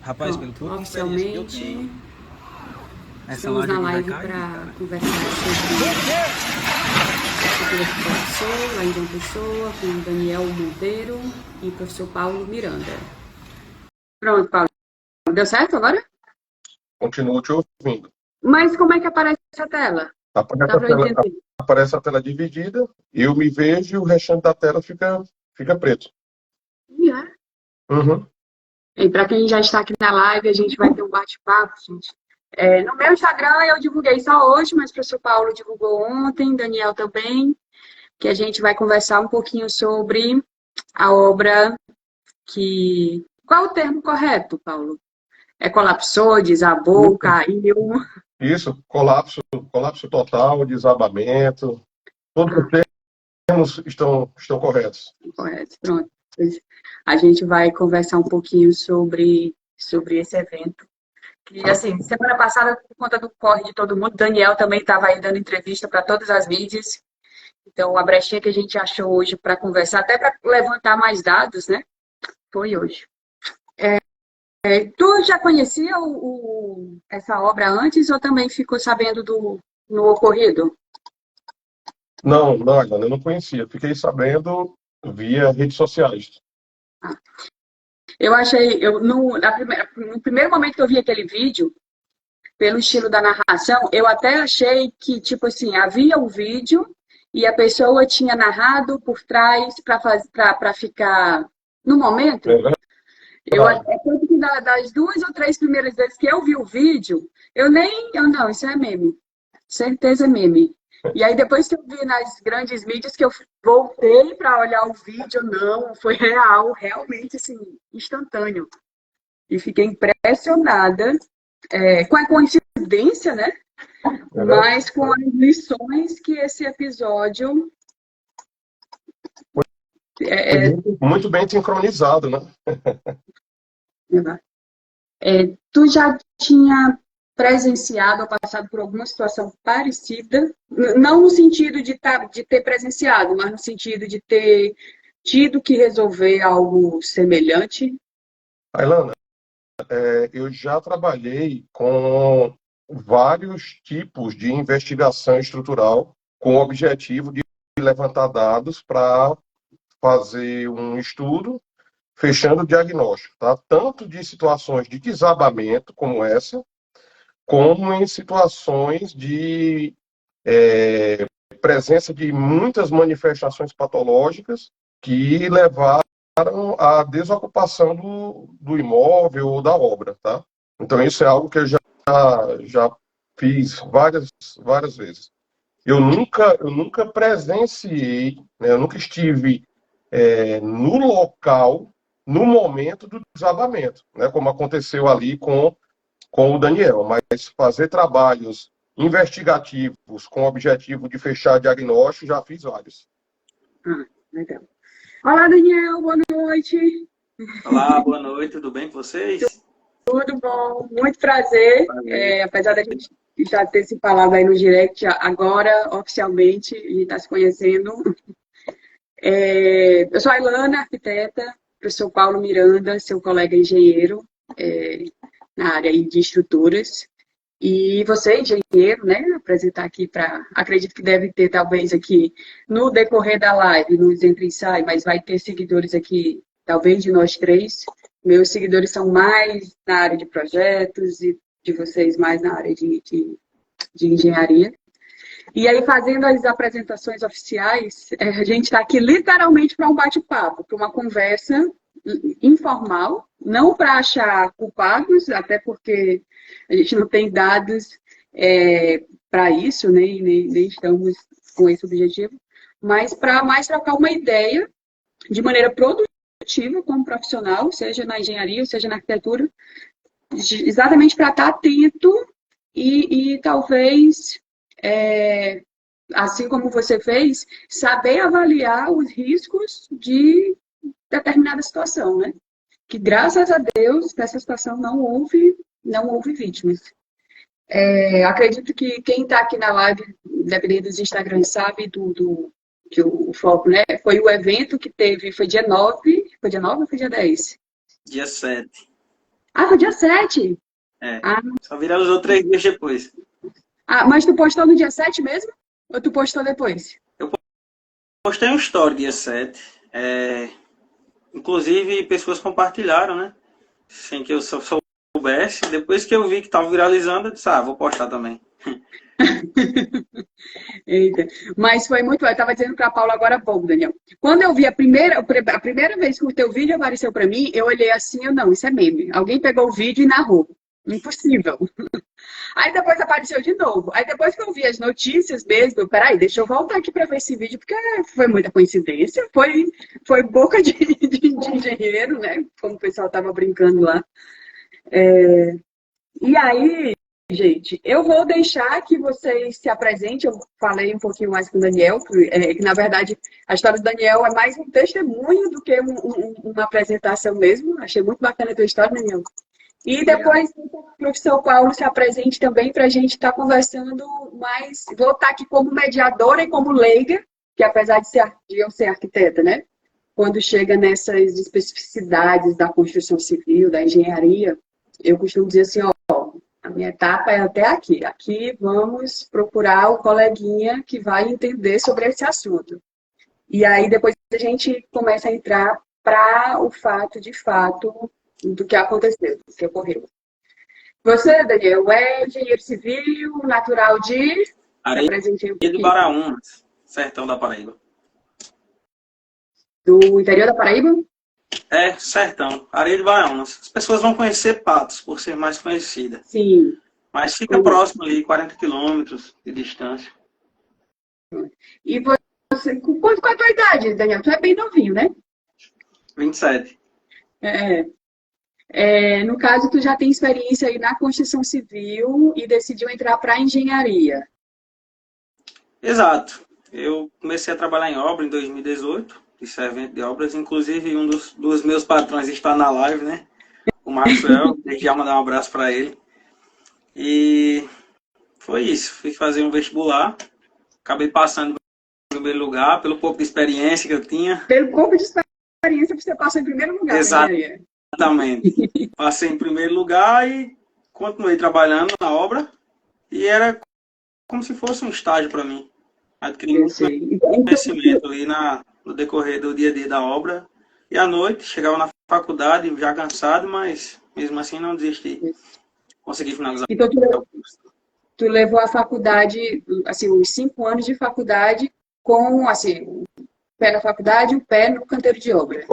Rapaz, pelo Pronto, pouco de experiência que eu oficialmente tenho, essa estamos laje na aqui vai live cair, para cara. conversar sobre o professor, lá em João Pessoa, com o Daniel Monteiro e o professor Paulo Miranda. Pronto, Paulo. Deu certo agora? Continuo te ouvindo. Mas como é que aparece a tela? Aparece Dá a para eu tela, entender? aparece a tela dividida, eu me vejo e o restante da tela fica preto. É. Uhum. E para quem já está aqui na live, a gente vai ter um bate-papo, gente. No meu Instagram eu divulguei só hoje, mas o professor Paulo divulgou ontem, Daniel também, que a gente vai conversar um pouquinho sobre a obra que... Qual é o termo correto, Paulo? Colapsou, desabou, caiu? Isso, colapso total, desabamento, todos os Ah, termos estão corretos. correto, pronto. Pois a gente vai conversar um pouquinho sobre esse evento. E assim, semana passada, por conta do corre de todo mundo, Daniel também estava aí dando entrevista para todas as mídias. Então, a brechinha que a gente achou hoje para conversar, até para levantar mais dados, né? Foi hoje. Tu já conhecia essa obra antes ou também ficou sabendo no ocorrido? Não, Alan, eu não conhecia. Fiquei sabendo via redes sociais. Eu achei, no primeiro momento que eu vi aquele vídeo, pelo estilo da narração, eu até achei que, tipo assim, havia um vídeo e a pessoa tinha narrado por trás para ficar no É momento. verdade. Tanto que das duas ou três primeiras vezes que eu vi o vídeo, não, isso é meme. Certeza é meme. E aí depois que eu vi nas grandes mídias que eu voltei para olhar o vídeo, não, foi real, realmente assim, instantâneo. E fiquei impressionada com a coincidência, né? É verdade. Mas com as lições que esse episódio Foi é, muito bem sincronizado, né? tu já tinha presenciado ou passado por alguma situação parecida, não no sentido de ter presenciado, mas no sentido de ter tido que resolver algo semelhante? Ailana, eu já trabalhei com vários tipos de investigação estrutural com o objetivo de levantar dados para fazer um estudo fechando o diagnóstico, tá? Tanto de situações de desabamento como essa, como em situações de presença de muitas manifestações patológicas que levaram à desocupação do imóvel ou da obra, tá? Então isso é algo que eu já fiz várias vezes. Eu nunca presenciei, né, eu nunca estive no local, no momento do desabamento, né, como aconteceu ali com o Daniel, mas fazer trabalhos investigativos com o objetivo de fechar diagnóstico, já fiz vários. Legal. Olá, Daniel, boa noite. Olá, boa noite, tudo bem com vocês? Tudo bom? Muito prazer. Prazer. Apesar da gente já ter se falado aí no direct, agora, oficialmente, a gente está se conhecendo. Eu sou a Ilana, arquiteta, professor Paulo Miranda, seu colega engenheiro, é, na área aí de estruturas. E você, engenheiro, né? Apresentar aqui para. Acredito que deve ter, talvez, aqui no decorrer da live, nos entre ensaios, mas vai ter seguidores aqui, talvez de nós três. Meus seguidores são mais na área de projetos e de vocês mais na área de engenharia. E aí, fazendo as apresentações oficiais, a gente está aqui literalmente para um bate-papo, para uma conversa informal, não para achar culpados, até porque a gente não tem dados para isso, nem estamos com esse objetivo, mas para mais trocar uma ideia de maneira produtiva como profissional, seja na engenharia, seja na arquitetura, exatamente para estar atento e talvez, assim como você fez, saber avaliar os riscos de determinada situação, né? Que graças a Deus, nessa situação não houve vítimas. Acredito que quem está aqui na live, dependendo dos Instagrams, sabe que o foco, né? Foi o evento que teve, foi dia 9 ou foi dia 10? Dia 7. Ah, foi dia 7. É, Ah, só viralizou 3 dias depois. mas tu postou no dia 7 mesmo? Ou tu postou depois? Eu postei um story dia 7. Inclusive, pessoas compartilharam, né? Sem que eu soubesse. Depois que eu vi que estava viralizando, eu disse, vou postar também. Eita. Mas foi muito. Eu estava dizendo para a Paula agora há pouco, Daniel. Quando eu vi a primeira vez que o teu vídeo apareceu para mim, eu olhei assim, não, isso é meme. Alguém pegou o vídeo e narrou. Impossível. Aí depois apareceu de novo. Aí depois que eu vi as notícias mesmo, peraí, deixa eu voltar aqui para ver esse vídeo, porque foi muita coincidência. Foi boca de engenheiro, né? Como o pessoal estava brincando lá. E aí, gente, eu vou deixar que vocês se apresentem. Eu falei um pouquinho mais com o Daniel, que na verdade a história do Daniel é mais um testemunho do que uma apresentação mesmo. Achei muito bacana a tua história, Daniel. E depois o professor Paulo se apresente também para a gente estar conversando mais. Vou estar aqui como mediadora e como leiga, que apesar de eu ser arquiteta, né? Quando chega nessas especificidades da construção civil, da engenharia, eu costumo dizer assim, ó, a minha etapa é até aqui. Aqui vamos procurar o coleguinha que vai entender sobre esse assunto. E aí depois a gente começa a entrar para o fato, de fato, do que aconteceu, do que ocorreu. Você, Daniel, é engenheiro civil, natural de... Areia de Baraúnas, sertão da Paraíba. Do interior da Paraíba? É, sertão, Areia de Baraúnas. As pessoas vão conhecer Patos, por ser mais conhecida. Sim. Mas fica próximo ali, 40 quilômetros de distância. E você, qual é a tua idade, Daniel? Tu é bem novinho, né? 27. No caso, tu já tem experiência aí na construção civil e decidiu entrar para a engenharia. Exato. Eu comecei a trabalhar em obra em 2018, de servente de obras. Inclusive, um dos meus patrões está na live, né? O Maxwell. Desde já mandar um abraço para ele. E foi isso. Fui fazer um vestibular. Acabei passando em primeiro lugar, pelo pouco de experiência que eu tinha. Pelo pouco de experiência, você passou em primeiro lugar na engenharia. Exatamente. Passei em primeiro lugar e continuei trabalhando na obra. E era como se fosse um estágio para mim. Adquiri muito conhecimento ali no decorrer do dia a dia da obra. E à noite, chegava na faculdade já cansado, mas mesmo assim não desisti. Consegui finalizar. Então, tu levou a faculdade, assim, os 5 anos de faculdade com, assim, o pé na faculdade e o pé no canteiro de obra.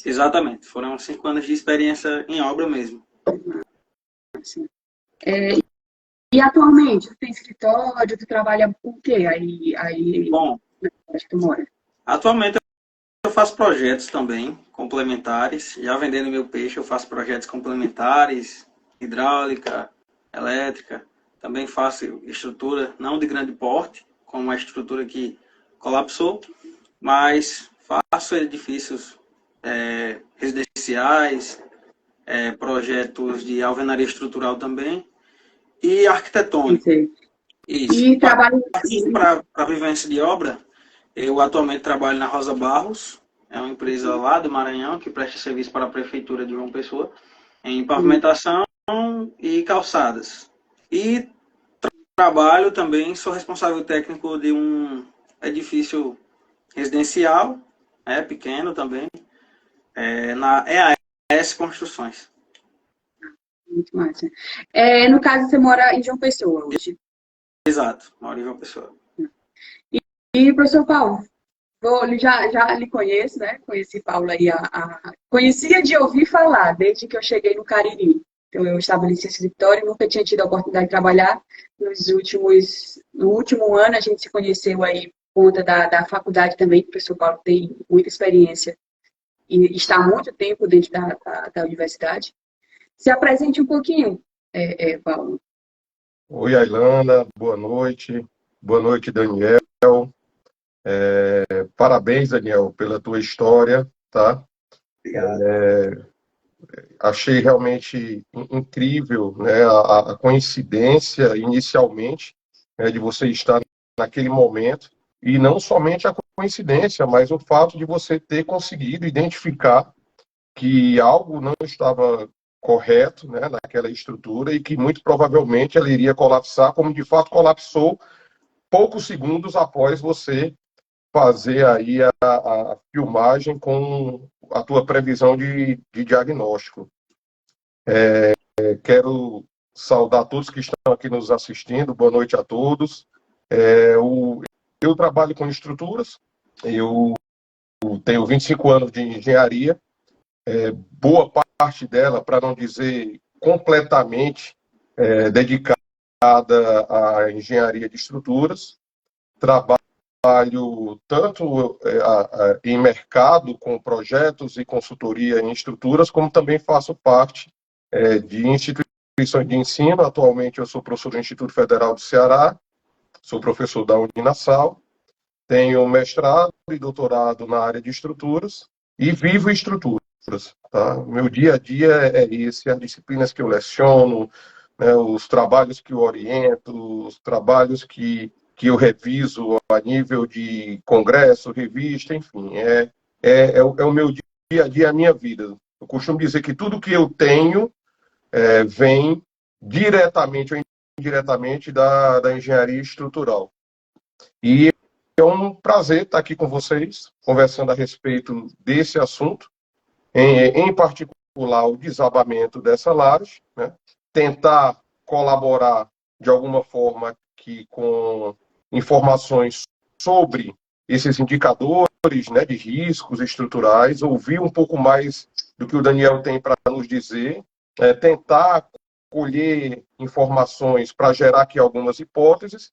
Exatamente. Foram 5 anos de experiência em obra mesmo. Assim. E atualmente, tu tem escritório, tu trabalha com o quê? Bom, onde tu mora? Atualmente eu faço projetos também, complementares. Já vendendo meu peixe, eu faço projetos complementares, hidráulica, elétrica. Também faço estrutura, não de grande porte, como a estrutura que colapsou, mas faço edifícios residenciais, projetos de alvenaria estrutural também, e arquitetônico. Isso. E trabalho... Para a vivência de obra, eu atualmente trabalho na Rosa Barros, é uma empresa lá do Maranhão, que presta serviço para a Prefeitura de João Pessoa, em pavimentação e calçadas. E trabalho também, sou responsável técnico de um edifício residencial, pequeno também, na EAS Construções. Muito massa. No caso, você mora em João Pessoa hoje? Exato, moro em João Pessoa. E professor Paulo, já lhe conheço, né? Conheci Paulo aí, conhecia de ouvir falar, desde que eu cheguei no Cariri. Então, eu estabeleci esse escritório, nunca tinha tido a oportunidade de trabalhar. No último ano, a gente se conheceu aí por conta da faculdade também, que o professor Paulo tem muita experiência e está há muito tempo dentro da universidade. Se apresente um pouquinho, Paulo. Oi, Ailana, boa noite. Boa noite, Daniel. Parabéns, Daniel, pela tua história, tá? Achei realmente incrível, né, a coincidência, inicialmente, de você estar naquele momento, e não somente a coincidência, mas o fato de você ter conseguido identificar que algo não estava correto, né, naquela estrutura, e que muito provavelmente ela iria colapsar, como de fato colapsou poucos segundos após você fazer aí a filmagem com a tua previsão de diagnóstico. Quero saudar todos que estão aqui nos assistindo, boa noite a todos. Eu trabalho com estruturas, eu tenho 25 anos de engenharia, boa parte dela, para não dizer completamente, dedicada à engenharia de estruturas. Trabalho tanto em mercado, com projetos e consultoria em estruturas, como também faço parte de instituições de ensino. Atualmente eu sou professor do Instituto Federal do Ceará, sou professor da Uninasal, tenho mestrado e doutorado na área de estruturas e vivo estruturas. Tá? Meu dia a dia é esse, as disciplinas que eu leciono, né, os trabalhos que eu oriento, os trabalhos que eu reviso a nível de congresso, revista, enfim, é o meu dia a dia, a minha vida. Eu costumo dizer que tudo que eu tenho vem diretamente ou indiretamente da engenharia estrutural. E é um prazer estar aqui com vocês, conversando a respeito desse assunto, em particular o desabamento dessa laje, né? Tentar colaborar de alguma forma aqui com informações sobre esses indicadores, né, de riscos estruturais, ouvir um pouco mais do que o Daniel tem para nos dizer, tentar colher informações para gerar aqui algumas hipóteses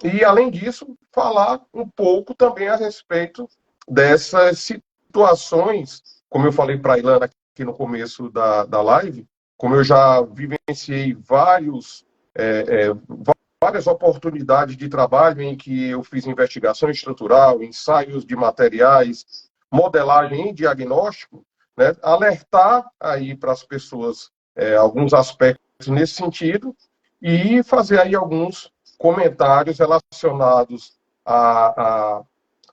e, além disso, falar um pouco também a respeito dessas situações, como eu falei para a Ilana aqui no começo da live, como eu já vivenciei várias oportunidades de trabalho em que eu fiz investigação estrutural, ensaios de materiais, modelagem e diagnóstico, né, alertar aí para as pessoas alguns aspectos nesse sentido e fazer aí alguns comentários relacionados à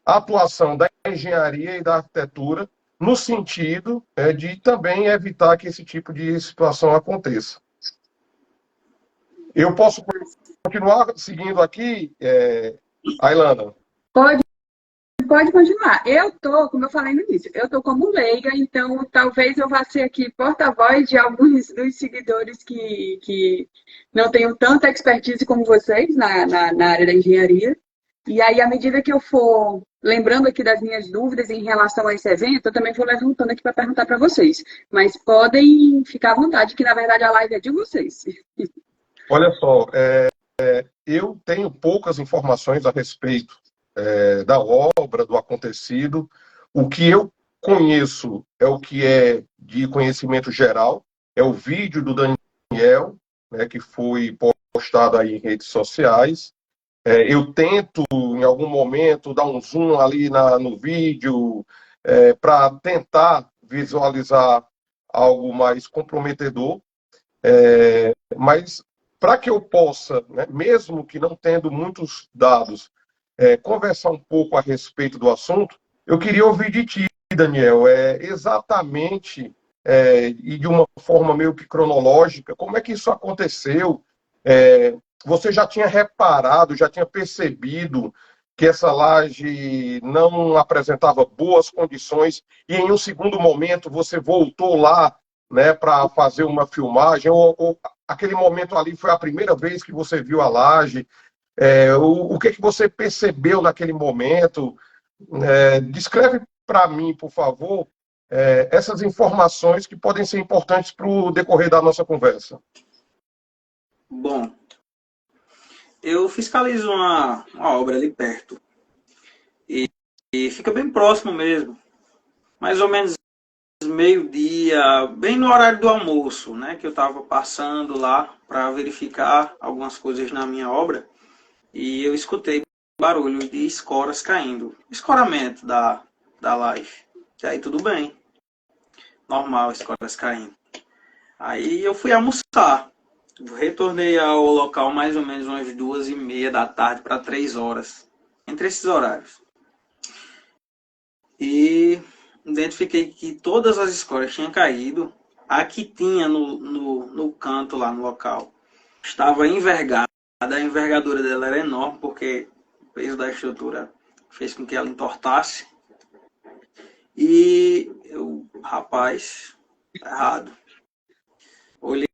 atuação da engenharia e da arquitetura no sentido de também evitar que esse tipo de situação aconteça. Eu posso continuar seguindo aqui, Ailana? Pode continuar. Como eu falei no início, eu tô como leiga, então talvez eu vá ser aqui porta-voz de alguns dos seguidores que não tenham tanta expertise como vocês na área da engenharia. E aí, à medida que eu for lembrando aqui das minhas dúvidas em relação a esse evento, eu também vou levantando aqui para perguntar para vocês. Mas podem ficar à vontade, que na verdade a live é de vocês. Olha só, eu tenho poucas informações a respeito da obra, do acontecido. O que eu conheço é o que é de conhecimento geral, é o vídeo do Daniel, né, que foi postado aí em redes sociais. Eu tento, em algum momento, dar um zoom ali no vídeo para tentar visualizar algo mais comprometedor, mas para que eu possa, né, mesmo que não tendo muitos dados, conversar um pouco a respeito do assunto, eu queria ouvir de ti, Daniel, exatamente e de uma forma meio que cronológica, como é que isso aconteceu? Você já tinha reparado, já tinha percebido que essa laje não apresentava boas condições e em um segundo momento você voltou lá, né, para fazer uma filmagem, ou aquele momento ali foi a primeira vez que você viu a laje? O que você percebeu naquele momento? Descreve para mim, por favor, essas informações que podem ser importantes para o decorrer da nossa conversa. Bom, eu fiscalizo uma obra ali perto e fica bem próximo mesmo, mais ou menos meio-dia, bem no horário do almoço, né, que eu estava passando lá para verificar algumas coisas na minha obra e eu escutei barulho de escoras caindo, escoramento da laje. E aí tudo bem, normal, escoras caindo. Aí eu fui almoçar, retornei ao local mais ou menos umas 2h30 da tarde para 3 horas, entre esses horários. E identifiquei que todas as escoras tinham caído A que tinha no canto lá no local estava envergada, a envergadura dela era enorme, porque o peso da estrutura fez com que ela entortasse. E eu, rapaz, tá errado. Olhei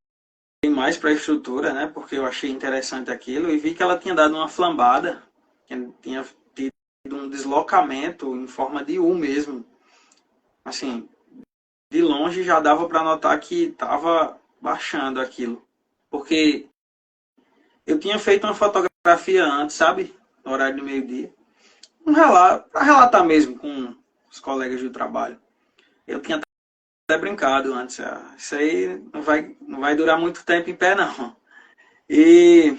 mais para a estrutura, né, porque eu achei interessante aquilo, e vi que ela tinha dado uma flambada, que tinha tido um deslocamento em forma de U mesmo. Assim, de longe já dava para notar que estava baixando aquilo. Porque eu tinha feito uma fotografia antes, sabe? No horário do meio-dia. Para relatar mesmo com os colegas do trabalho. Eu tinha até brincado antes. Isso aí não vai durar muito tempo em pé, não. E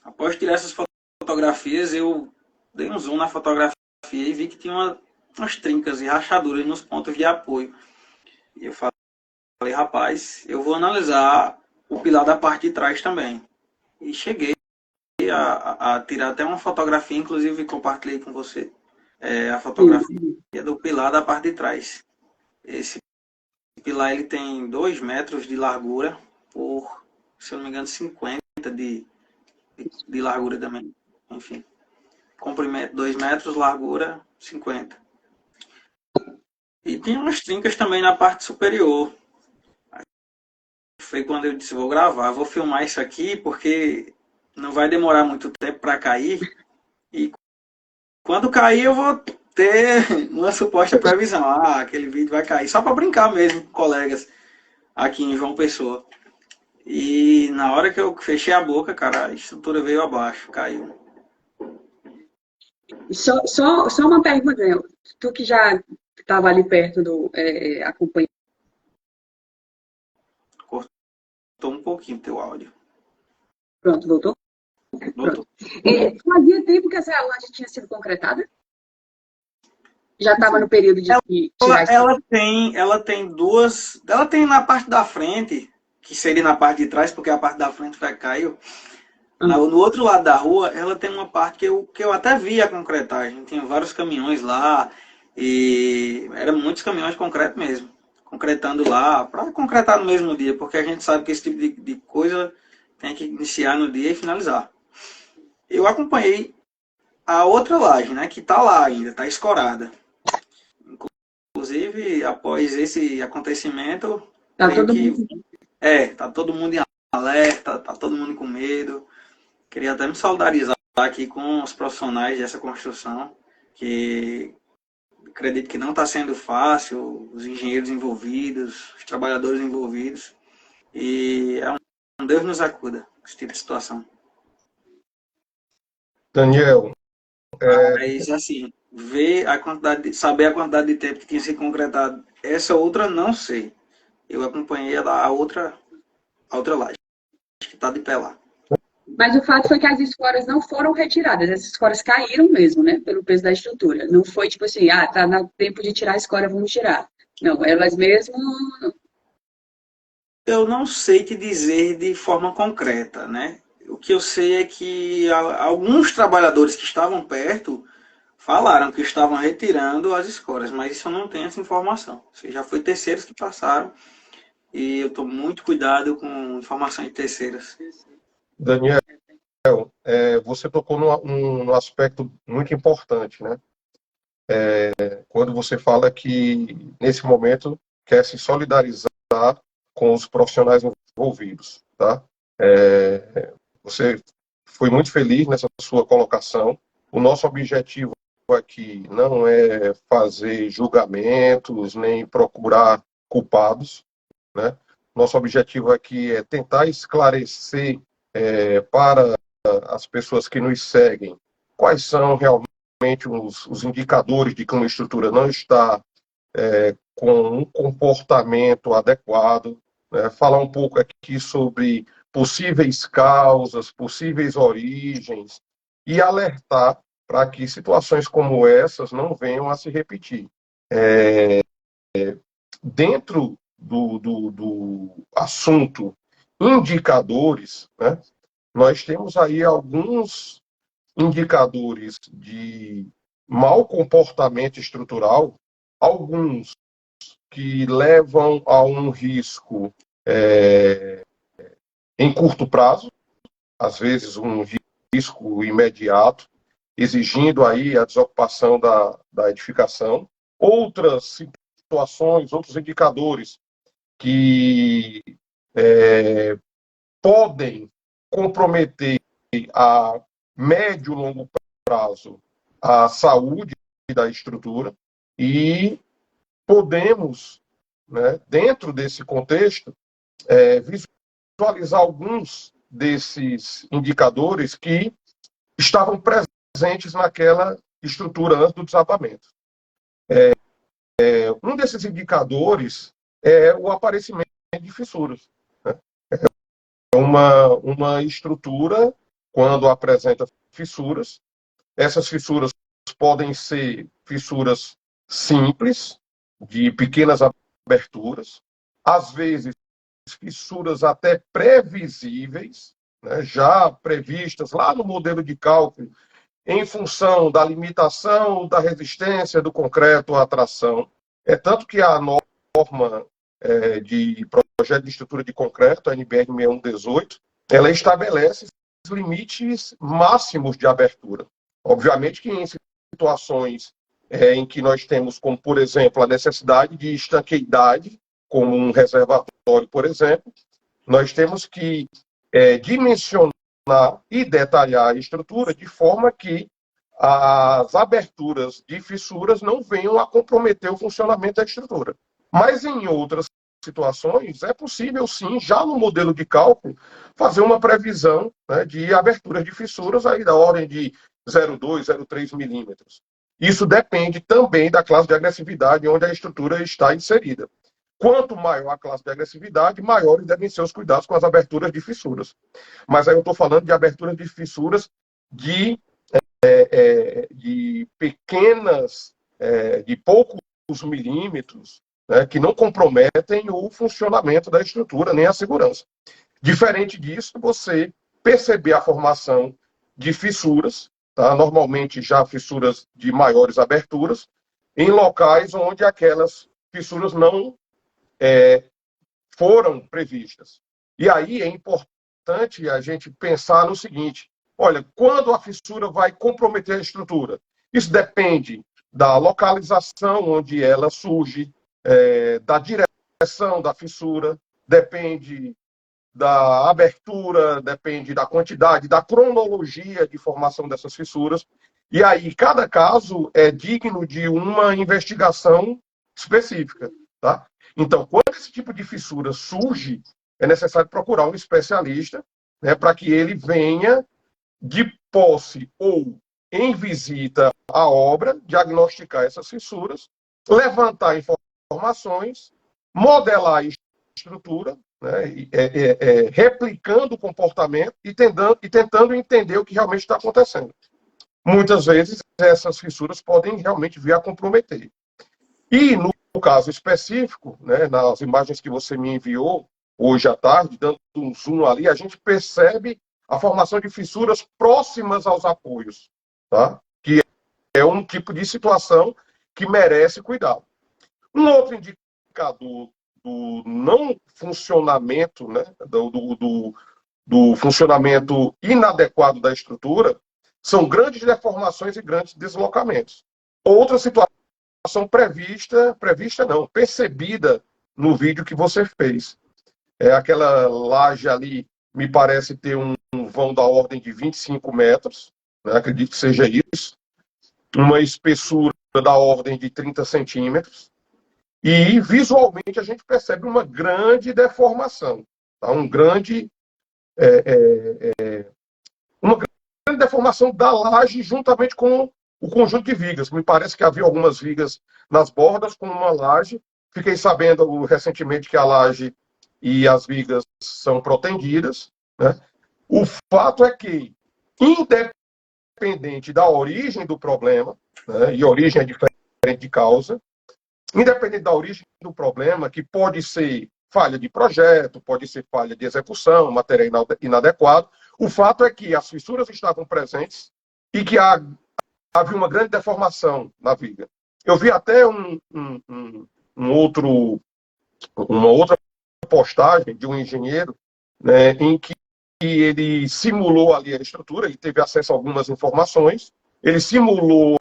após tirar essas fotografias, eu dei um zoom na fotografia e vi que tinha umas trincas e rachaduras nos pontos de apoio. E eu falei, rapaz, eu vou analisar o pilar da parte de trás também. E cheguei a tirar até uma fotografia, inclusive compartilhei com você a fotografia do pilar da parte de trás. Esse pilar ele tem 2 metros de largura por, se eu não me engano, 50 de largura também. Enfim, comprimento 2 metros, largura 50. E tem umas trincas também na parte superior. Foi quando eu disse, vou gravar, vou filmar isso aqui, porque não vai demorar muito tempo para cair. E quando cair, eu vou ter uma suposta previsão. Ah, aquele vídeo vai cair. Só para brincar mesmo com colegas aqui em João Pessoa. E na hora que eu fechei a boca, cara, a estrutura veio abaixo, caiu. Só uma pergunta, né? Tu que já estava ali perto do acompanhando. Cortou um pouquinho teu áudio. Pronto, voltou? Voltou. Fazia tempo que essa laje tinha sido concretada? Já estava no período de tirar ela tem duas. Ela tem na parte da frente, que seria na parte de trás, porque a parte da frente caiu. No outro lado da rua, ela tem uma parte que eu até vi a concretagem. Tinha vários caminhões lá. E eram muitos caminhões de concreto mesmo. Concretando lá, para concretar no mesmo dia, porque a gente sabe que esse tipo de coisa tem que iniciar no dia e finalizar. Eu acompanhei a outra laje, né, que está lá ainda, está escorada. Inclusive, após esse acontecimento, tá todo mundo... tá todo mundo em alerta, tá todo mundo com medo. Queria até me solidarizar aqui com os profissionais dessa construção, que acredito que não está sendo fácil, os engenheiros envolvidos, os trabalhadores envolvidos, e um Deus nos acuda com esse tipo de situação. Daniel, Mas, assim, saber a quantidade de tempo que tinha se concretado, essa outra não sei. Eu acompanhei a outra laje, que está de pé lá. Mas o fato foi que as escoras não foram retiradas, essas escoras caíram mesmo, né, pelo peso da estrutura. Não foi tipo assim, tá no tempo de tirar a escora, vamos tirar. Não, elas mesmo... Eu não sei te dizer de forma concreta, né? O que eu sei é que alguns trabalhadores que estavam perto falaram que estavam retirando as escoras, mas isso eu não tenho essa informação. Isso já foi terceiros que passaram e eu estou muito cuidado com informações de terceiras. Daniel, você tocou num aspecto muito importante, né? Quando você fala que, nesse momento, quer se solidarizar com os profissionais envolvidos, tá? Você foi muito feliz nessa sua colocação. O nosso objetivo aqui não é fazer julgamentos, nem procurar culpados, né? Nosso objetivo aqui é tentar esclarecer para as pessoas que nos seguem quais são realmente os indicadores de que uma estrutura não está com um comportamento adequado, né? Falar um pouco aqui sobre possíveis causas, possíveis origens e alertar para que situações como essas não venham a se repetir. Dentro do assunto indicadores, né, nós temos aí alguns indicadores de mau comportamento estrutural, alguns que levam a um risco em curto prazo, às vezes um risco imediato, exigindo aí a desocupação da edificação. Outras situações, outros indicadores que podem comprometer a médio e longo prazo a saúde da estrutura, e podemos, né, dentro desse contexto, visualizar alguns desses indicadores que estavam presentes naquela estrutura antes do desabamento. Um desses indicadores é o aparecimento de fissuras, né? Uma estrutura, quando apresenta fissuras, essas fissuras podem ser fissuras simples, de pequenas aberturas, às vezes fissuras até previsíveis, né, já previstas lá no modelo de cálculo, em função da limitação da resistência do concreto à tração. É tanto que a norma de projeto de estrutura de concreto, a NBR 6118, ela estabelece os limites máximos de abertura. Obviamente que em situações em que nós temos, como, por exemplo, a necessidade de estanqueidade, como um reservatório, por exemplo, nós temos que dimensionar e detalhar a estrutura de forma que as aberturas de fissuras não venham a comprometer o funcionamento da estrutura. Mas em outras situações, é possível sim, já no modelo de cálculo, fazer uma previsão, né, de aberturas de fissuras aí da ordem de 0,2, 0,3 milímetros. Isso depende também da classe de agressividade onde a estrutura está inserida. Quanto maior a classe de agressividade, maiores devem ser os cuidados com as aberturas de fissuras. Mas aí eu estou falando de aberturas de fissuras de pequenas, de poucos milímetros, né, que não comprometem o funcionamento da estrutura, nem a segurança. Diferente disso, você perceber a formação de fissuras, tá? Normalmente já fissuras de maiores aberturas, em locais onde aquelas fissuras não foram previstas. E aí é importante a gente pensar no seguinte: olha, quando a fissura vai comprometer a estrutura? Isso depende da localização onde ela surge, da direção da fissura, depende da abertura, depende da quantidade, da cronologia de formação dessas fissuras. E aí, cada caso é digno de uma investigação específica, tá? Então, quando esse tipo de fissura surge, é necessário procurar um especialista, né, para que ele venha de posse ou em visita à obra, diagnosticar essas fissuras, levantar informações, modelar a estrutura, né, replicando o comportamento e tentando entender o que realmente está acontecendo. Muitas vezes, essas fissuras podem realmente vir a comprometer. E, no caso específico, né, nas imagens que você me enviou hoje à tarde, dando um zoom ali, a gente percebe a formação de fissuras próximas aos apoios, tá? Que é um tipo de situação que merece cuidado. Um outro indicador do não funcionamento, né, do funcionamento inadequado da estrutura, são grandes deformações e grandes deslocamentos. Outra situação percebida no vídeo que você fez. Aquela laje ali me parece ter um vão da ordem de 25 metros, né, acredito que seja isso, uma espessura da ordem de 30 centímetros, e visualmente a gente percebe uma grande deformação, tá? Uma grande deformação da laje juntamente com o conjunto de vigas. Me parece que havia algumas vigas nas bordas com uma laje. Fiquei sabendo recentemente que a laje e as vigas são protendidas, né? O fato é que, independente da origem do problema, né, e origem é diferente de causa, independente da origem do problema, que pode ser falha de projeto, pode ser falha de execução, material inadequado, o fato é que as fissuras estavam presentes e que havia uma grande deformação na viga. Eu vi até um uma outra postagem de um engenheiro, né, em que ele simulou ali a estrutura, ele teve acesso a algumas informações, ele simulou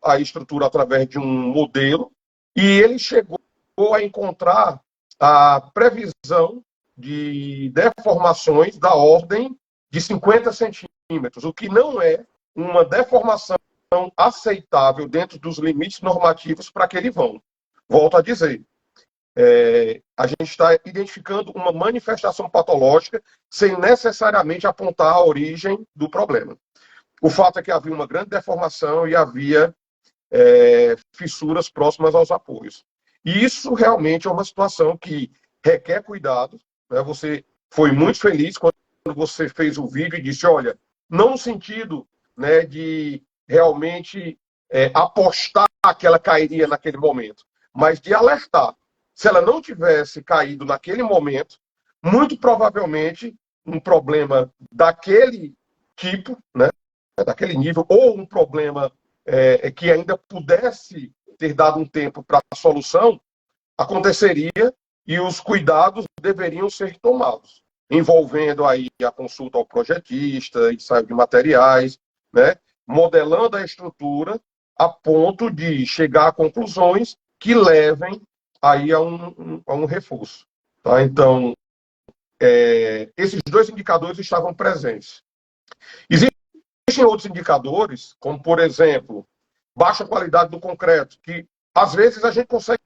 a estrutura através de um modelo e ele chegou a encontrar a previsão de deformações da ordem de 50 centímetros, o que não é uma deformação aceitável dentro dos limites normativos para aquele vão. Volto a dizer, a gente está identificando uma manifestação patológica sem necessariamente apontar a origem do problema. O fato é que havia uma grande deformação e havia fissuras próximas aos apoios. E isso realmente é uma situação que requer cuidado, né? Você foi muito feliz quando você fez o vídeo e disse, olha, não no sentido, né, de realmente apostar que ela cairia naquele momento, mas de alertar. Se ela não tivesse caído naquele momento, muito provavelmente um problema daquele tipo, né, daquele nível, ou um problema que ainda pudesse ter dado um tempo para a solução, aconteceria e os cuidados deveriam ser tomados, envolvendo aí a consulta ao projetista, ensaio de materiais, né, modelando a estrutura a ponto de chegar a conclusões que levem aí a um reforço. Tá? Então, esses dois indicadores estavam presentes. Existem outros indicadores, como, por exemplo, baixa qualidade do concreto, que às vezes a gente consegue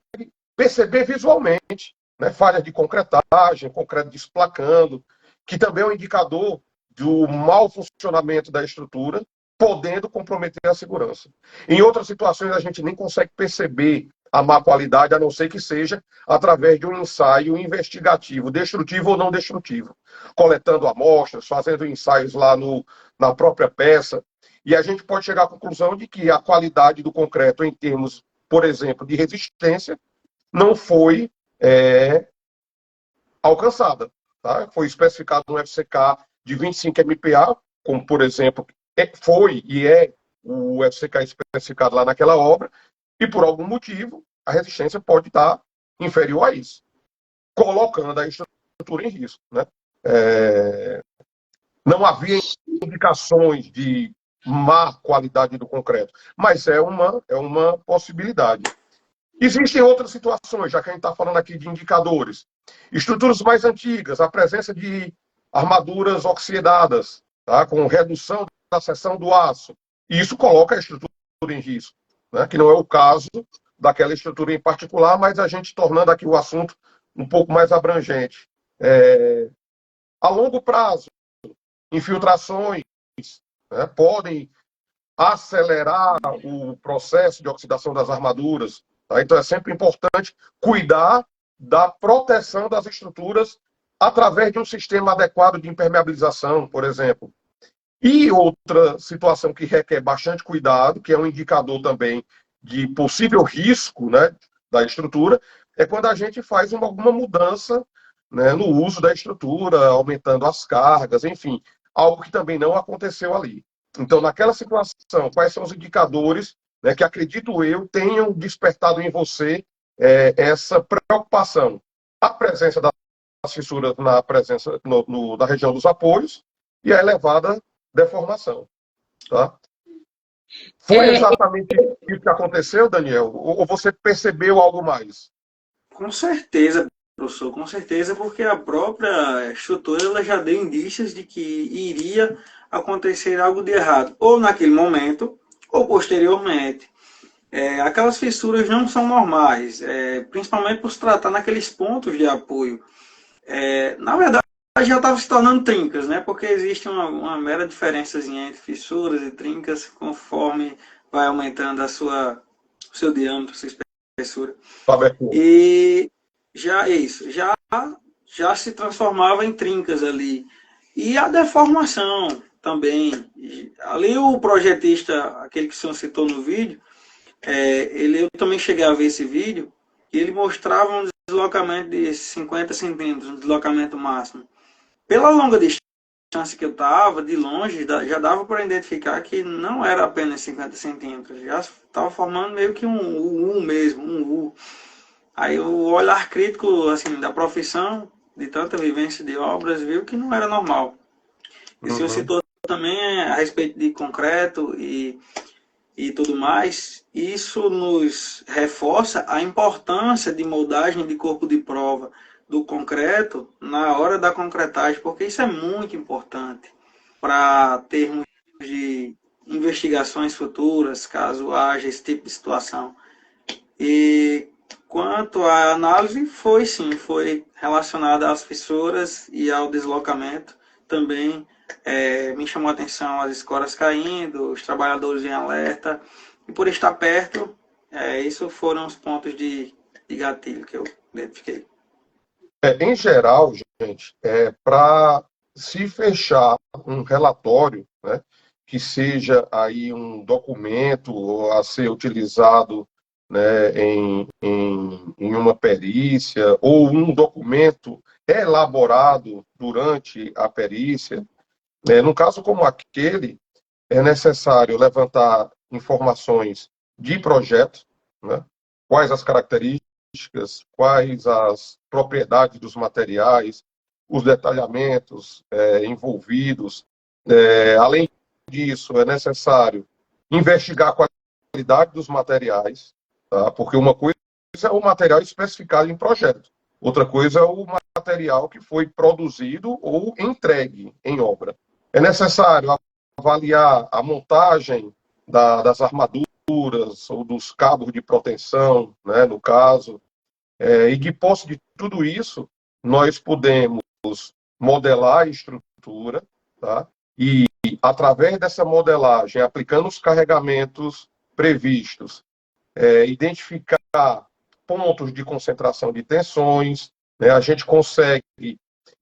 perceber visualmente, né? Falha de concretagem, concreto desplacando, que também é um indicador do mau funcionamento da estrutura, podendo comprometer a segurança. Em outras situações, a gente nem consegue perceber a má qualidade, a não ser que seja através de um ensaio investigativo, destrutivo ou não destrutivo, coletando amostras, fazendo ensaios lá na própria peça, e a gente pode chegar à conclusão de que a qualidade do concreto em termos, por exemplo, de resistência, não foi alcançada. Tá? Foi especificado no FCK de 25 MPa, como, por exemplo, foi e é o FCK especificado lá naquela obra, e por algum motivo a resistência pode estar inferior a isso, colocando a estrutura em risco. Né? Não havia indicações de má qualidade do concreto, mas é uma possibilidade. Existem outras situações, já que a gente está falando aqui de indicadores. Estruturas mais antigas, a presença de armaduras oxidadas, tá? Com redução da seção do aço. E isso coloca a estrutura em risco, né? Que não é o caso daquela estrutura em particular, mas a gente tornando aqui o assunto um pouco mais abrangente. A longo prazo, infiltrações, né, podem acelerar o processo de oxidação das armaduras. Tá? Então é sempre importante cuidar da proteção das estruturas através de um sistema adequado de impermeabilização, por exemplo. E outra situação que requer bastante cuidado, que é um indicador também de possível risco, né, da estrutura, é quando a gente faz alguma mudança, né, no uso da estrutura, aumentando as cargas, enfim, algo que também não aconteceu ali. Então, naquela situação, quais são os indicadores, né, que acredito eu tenham despertado em você essa preocupação? A presença das fissuras na região dos apoios e a elevada deformação. Tá? Foi exatamente isso que aconteceu, Daniel? Ou você percebeu algo mais? Com certeza, professor, com certeza, porque a própria estrutura ela já deu indícios de que iria acontecer algo de errado, ou naquele momento, ou posteriormente. Aquelas fissuras não são normais, principalmente por se tratar naqueles pontos de apoio. Na verdade, já estava se tornando trincas, né? Porque existe uma mera diferença entre fissuras e trincas conforme vai aumentando o seu diâmetro, a sua espessura. E já se transformava em trincas ali. E a deformação também. Ali o projetista, aquele que o senhor citou no vídeo, eu também cheguei a ver esse vídeo, e ele mostrava um deslocamento de 50 centímetros, um deslocamento máximo. Pela longa distância que eu estava, de longe, já dava para identificar que não era apenas 50 centímetros, já estava formando meio que um U mesmo, um U. Aí o olhar crítico assim, da profissão, de tanta vivência de obras, viu que não era normal. E o senhor Uhum. citou também a respeito de concreto e tudo mais, isso nos reforça a importância de moldagem de corpo de prova do concreto na hora da concretagem, porque isso é muito importante para termos de investigações futuras, caso haja esse tipo de situação. E quanto à análise, foi sim, foi relacionada às fissuras e ao deslocamento. Também me chamou a atenção as escoras caindo, os trabalhadores em alerta. E por estar perto, isso foram os pontos de gatilho que eu identifiquei. Em geral, gente, para se fechar um relatório, né, que seja aí um documento a ser utilizado, né, em uma perícia, ou um documento elaborado durante a perícia, né, num caso como aquele, é necessário levantar informações de projeto, né, quais as características, quais as propriedades dos materiais, os detalhamentos envolvidos. Além disso, é necessário investigar a qualidade dos materiais, tá? Porque uma coisa é o material especificado em projeto, outra coisa é o material que foi produzido ou entregue em obra. É necessário avaliar a montagem das armaduras ou dos cabos de proteção, né, no caso, e de posse de tudo isso, nós podemos modelar a estrutura, tá? E através dessa modelagem, aplicando os carregamentos previstos, identificar pontos de concentração de tensões, né? A gente consegue,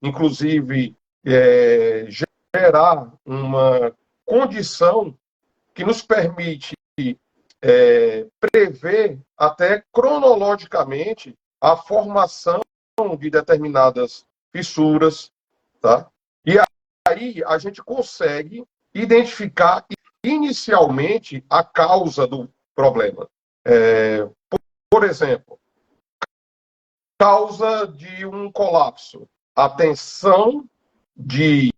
inclusive, gerar uma condição que nos permite prever até cronologicamente a formação de determinadas fissuras, tá? E aí a gente consegue identificar inicialmente a causa do problema. Por exemplo, causa de um colapso, a tensão de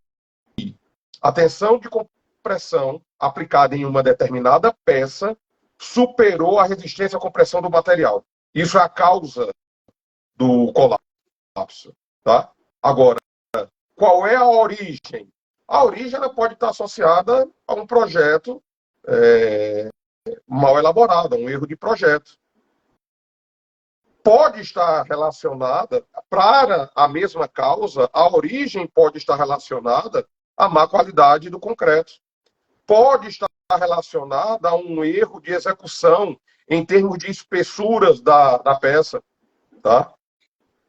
compressão aplicada em uma determinada peça superou a resistência à compressão do material. Isso é a causa do colapso, tá? Agora, qual é a origem? A origem ela pode estar associada a um projeto mal elaborado, a um erro de projeto. Pode estar relacionada, para a mesma causa, a origem pode estar relacionada à má qualidade do concreto. Pode estar relacionada a um erro de execução em termos de espessuras da peça, tá?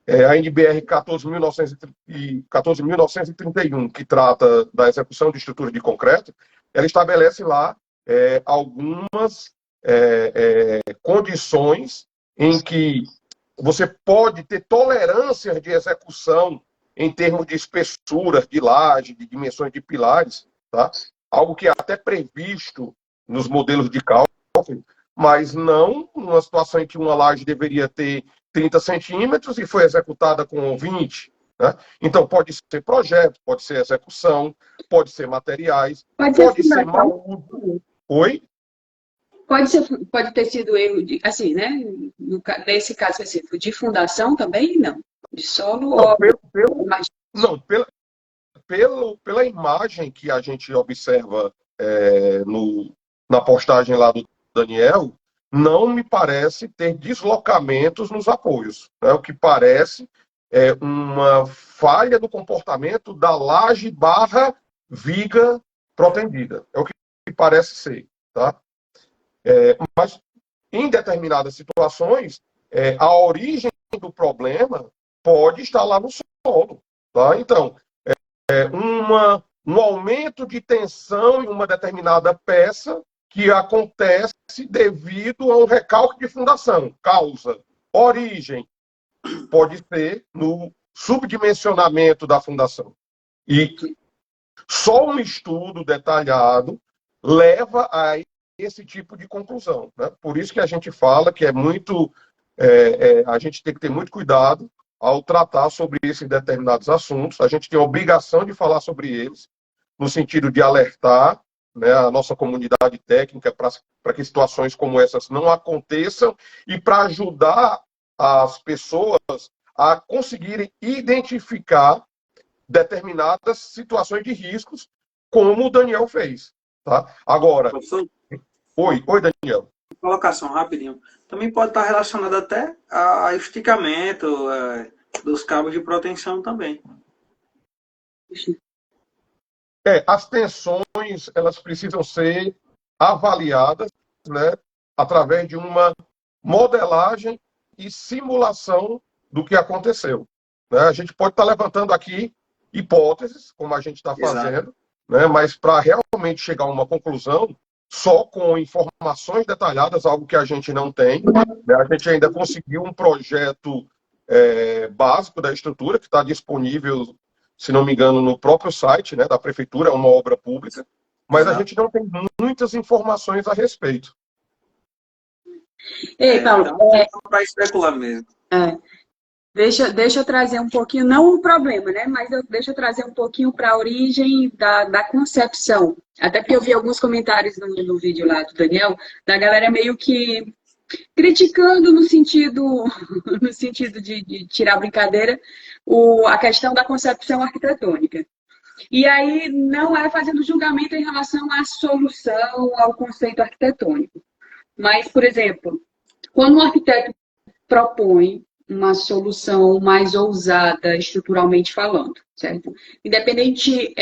A NBR 14.931, que trata da execução de estrutura de concreto, ela estabelece lá algumas condições em que você pode ter tolerâncias de execução em termos de espessuras de laje, de dimensões de pilares, tá? Algo que é até previsto nos modelos de cálculo, mas não numa situação em que uma laje deveria ter 30 centímetros e foi executada com 20. Né? Então, pode ser projeto, pode ser execução, pode ser materiais, pode ser mau uso. Oi? Pode ter sido erro, assim, né? Nesse caso específico, de fundação também? Não. De solo? Não, pela imagem que a gente observa na postagem lá do Daniel, não me parece ter deslocamentos nos apoios. Né? O que parece é uma falha do comportamento da laje barra viga protendida. É o que parece ser. Tá? Mas, em determinadas situações, a origem do problema pode estar lá no solo. Tá? Então, um aumento de tensão em uma determinada peça que acontece devido a um recalque de fundação. Causa, origem, pode ser no subdimensionamento da fundação. E só um estudo detalhado leva a esse tipo de conclusão. Né? Por isso que a gente fala que é muito a gente tem que ter muito cuidado ao tratar sobre esses determinados assuntos. A gente tem a obrigação de falar sobre eles, no sentido de alertar, né, a nossa comunidade técnica para que situações como essas não aconteçam e para ajudar as pessoas a conseguirem identificar determinadas situações de riscos, como o Daniel fez. Tá? Agora, Professor, oi, Daniel. colocação rapidinho. Também pode estar relacionado até a esticamento dos cabos de proteção também. As tensões, elas precisam ser avaliadas, né, através de uma modelagem e simulação do que aconteceu. Né? A gente pode estar levantando aqui hipóteses, como a gente está fazendo, né, mas para realmente chegar a uma conclusão, só com informações detalhadas, algo que a gente não tem. Né? A gente ainda conseguiu um projeto básico da estrutura, que está disponível, se não me engano, no próprio site, né, da prefeitura, é uma obra pública, mas a gente não tem muitas informações a respeito. Ei, Paulo, então, para especular mesmo. Deixa eu trazer um pouquinho, não o problema, né? Mas deixa eu trazer um pouquinho para a origem da concepção. Até porque eu vi alguns comentários no vídeo lá do Daniel, da galera meio que criticando no sentido, no sentido de tirar a brincadeira, a questão da concepção arquitetônica. E aí não é fazendo julgamento em relação à solução, ao conceito arquitetônico. Mas, por exemplo, quando um arquiteto propõe uma solução mais ousada estruturalmente falando, certo? Independente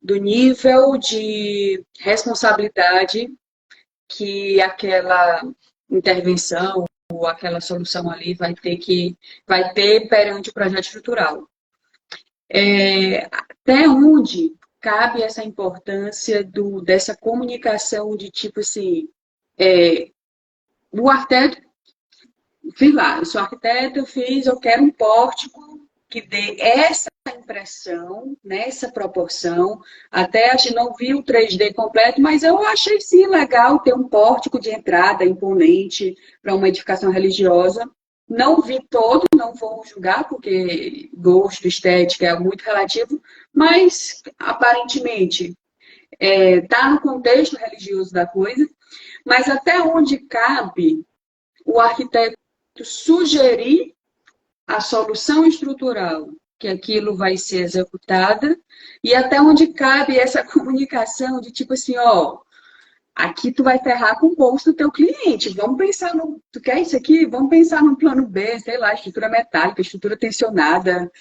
do nível de responsabilidade que aquela intervenção ou aquela solução ali vai ter perante o projeto estrutural. Até onde cabe essa importância dessa comunicação de tipo assim, o arquiteto, fiz lá, eu sou arquiteto, eu quero um pórtico que dê essa impressão, nessa proporção, até a gente não viu o 3D completo, mas eu achei sim legal ter um pórtico de entrada imponente para uma edificação religiosa. Não vi todo, não vou julgar, porque gosto, estética é muito relativo, mas aparentemente está no contexto religioso da coisa, mas até onde cabe o arquiteto sugerir a solução estrutural que aquilo vai ser executada e até onde cabe essa comunicação de tipo assim, ó, aqui tu vai ferrar com o bolso do teu cliente, vamos pensar tu quer isso aqui? Vamos pensar no plano B, sei lá, estrutura metálica, estrutura tensionada,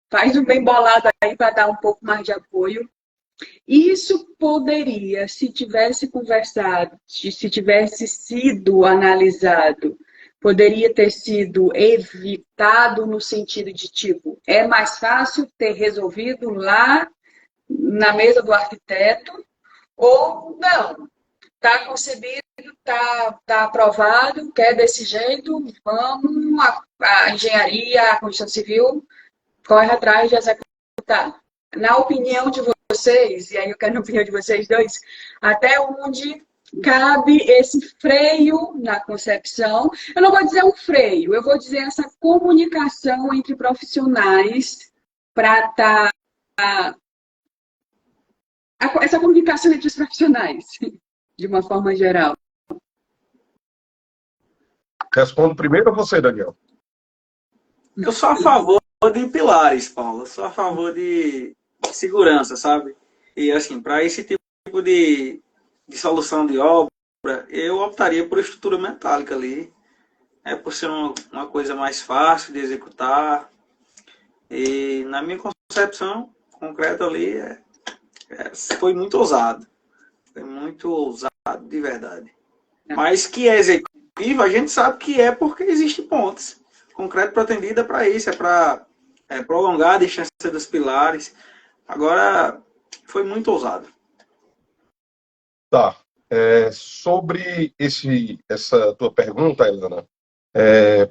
faz um bem bolado aí para dar um pouco mais de apoio. Isso poderia, se tivesse conversado, se tivesse sido analisado, poderia ter sido evitado no sentido de, tipo, é mais fácil ter resolvido lá na mesa do arquiteto ou não. Está concebido, está aprovado, quer desse jeito, vamos, a engenharia, a construção civil corre atrás de executar. Na opinião de vocês, e aí eu quero a opinião de vocês dois, até onde cabe esse freio na concepção. Eu não vou dizer um freio, eu vou dizer essa comunicação entre profissionais para estar... essa comunicação entre os profissionais, de uma forma geral. Respondo primeiro a você, Daniel. Eu sou a favor de pilares, Paulo. Eu sou a favor de segurança, sabe? E assim, para esse tipo de solução de obra, eu optaria por estrutura metálica ali. Por ser uma coisa mais fácil de executar. E na minha concepção, concreto ali, foi muito ousado. Foi muito ousado de verdade. Mas que é executivo, a gente sabe que é porque existem pontes. Concreto pretendido é para isso, é para prolongar a distância dos pilares. Agora, foi muito ousado. Tá. Sobre essa tua pergunta, Helena,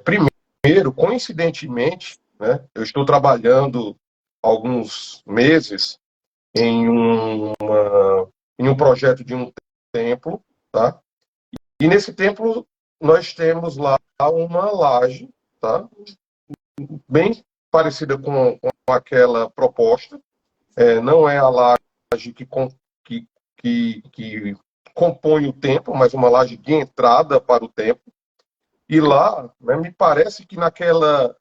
primeiro, coincidentemente, né, eu estou trabalhando alguns meses em um projeto de um templo, tá? nesse templo nós temos lá uma laje, tá? Bem parecida com aquela proposta. Não é a laje que compõe o templo, mas uma laje de entrada para o templo. E lá, né, me parece que naquela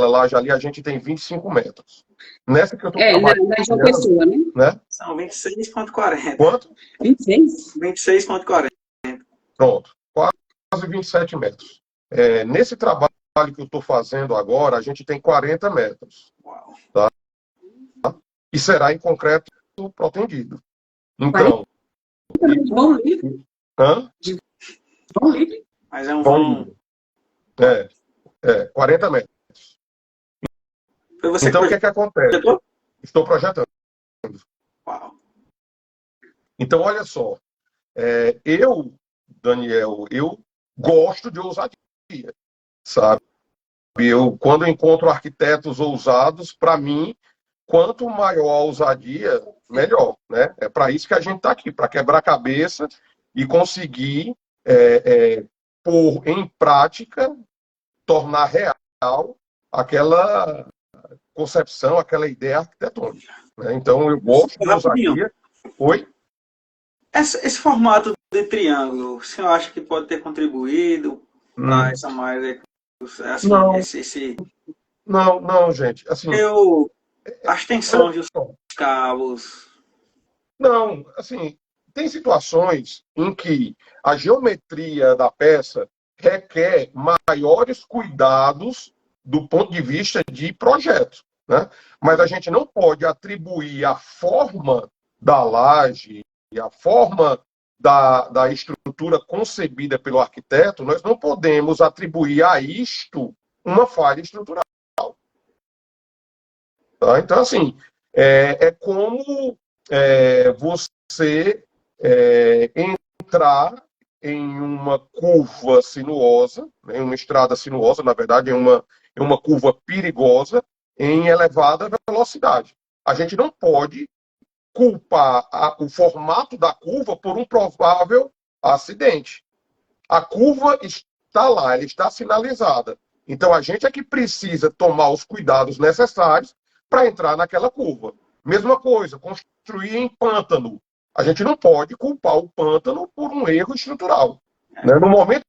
laje ali a gente tem 25 metros. Nessa que eu estou trabalhando, na João Pessoa, né? São 26,40. Quanto? 26? 26,40. Pronto, quase 27 metros. Nesse trabalho que eu estou fazendo agora, a gente tem 40 metros. Uau. Tá? E será em concreto protendido. Então... Vão livre? Hã? Vão livre? Mas é um vão... 40 metros. Foi você Então, o que é que acontece? projetou? Estou projetando. Uau. Então, olha só. Eu, Daniel, eu gosto de ousadia, sabe? Quando eu encontro arquitetos ousados, para mim, quanto maior a ousadia, melhor, né? É para isso que a gente está aqui, para quebrar a cabeça e conseguir pôr em prática, tornar real aquela concepção, aquela ideia arquitetônica. Né? Então, eu gosto de ousadia. Oi? Esse formato de triângulo, o senhor acha que pode ter contribuído para essa mais... Assim, não. Não, gente. Assim, a extensão dos cabos... Não, assim, tem situações em que a geometria da peça requer maiores cuidados do ponto de vista de projeto, né? Mas a gente não pode atribuir a forma da laje e a forma da estrutura concebida pelo arquiteto, nós não podemos atribuir a isto uma falha estrutural. Tá? Então, assim, é como você entrar em uma curva sinuosa, em uma estrada sinuosa, na verdade, em uma curva perigosa, em elevada velocidade. A gente não pode culpar o formato da curva por um provável acidente. A curva está lá, ela está sinalizada. Então, a gente é que precisa tomar os cuidados necessários para entrar naquela curva. Mesma coisa, construir em pântano. A gente não pode culpar o pântano por um erro estrutural. Né? No momento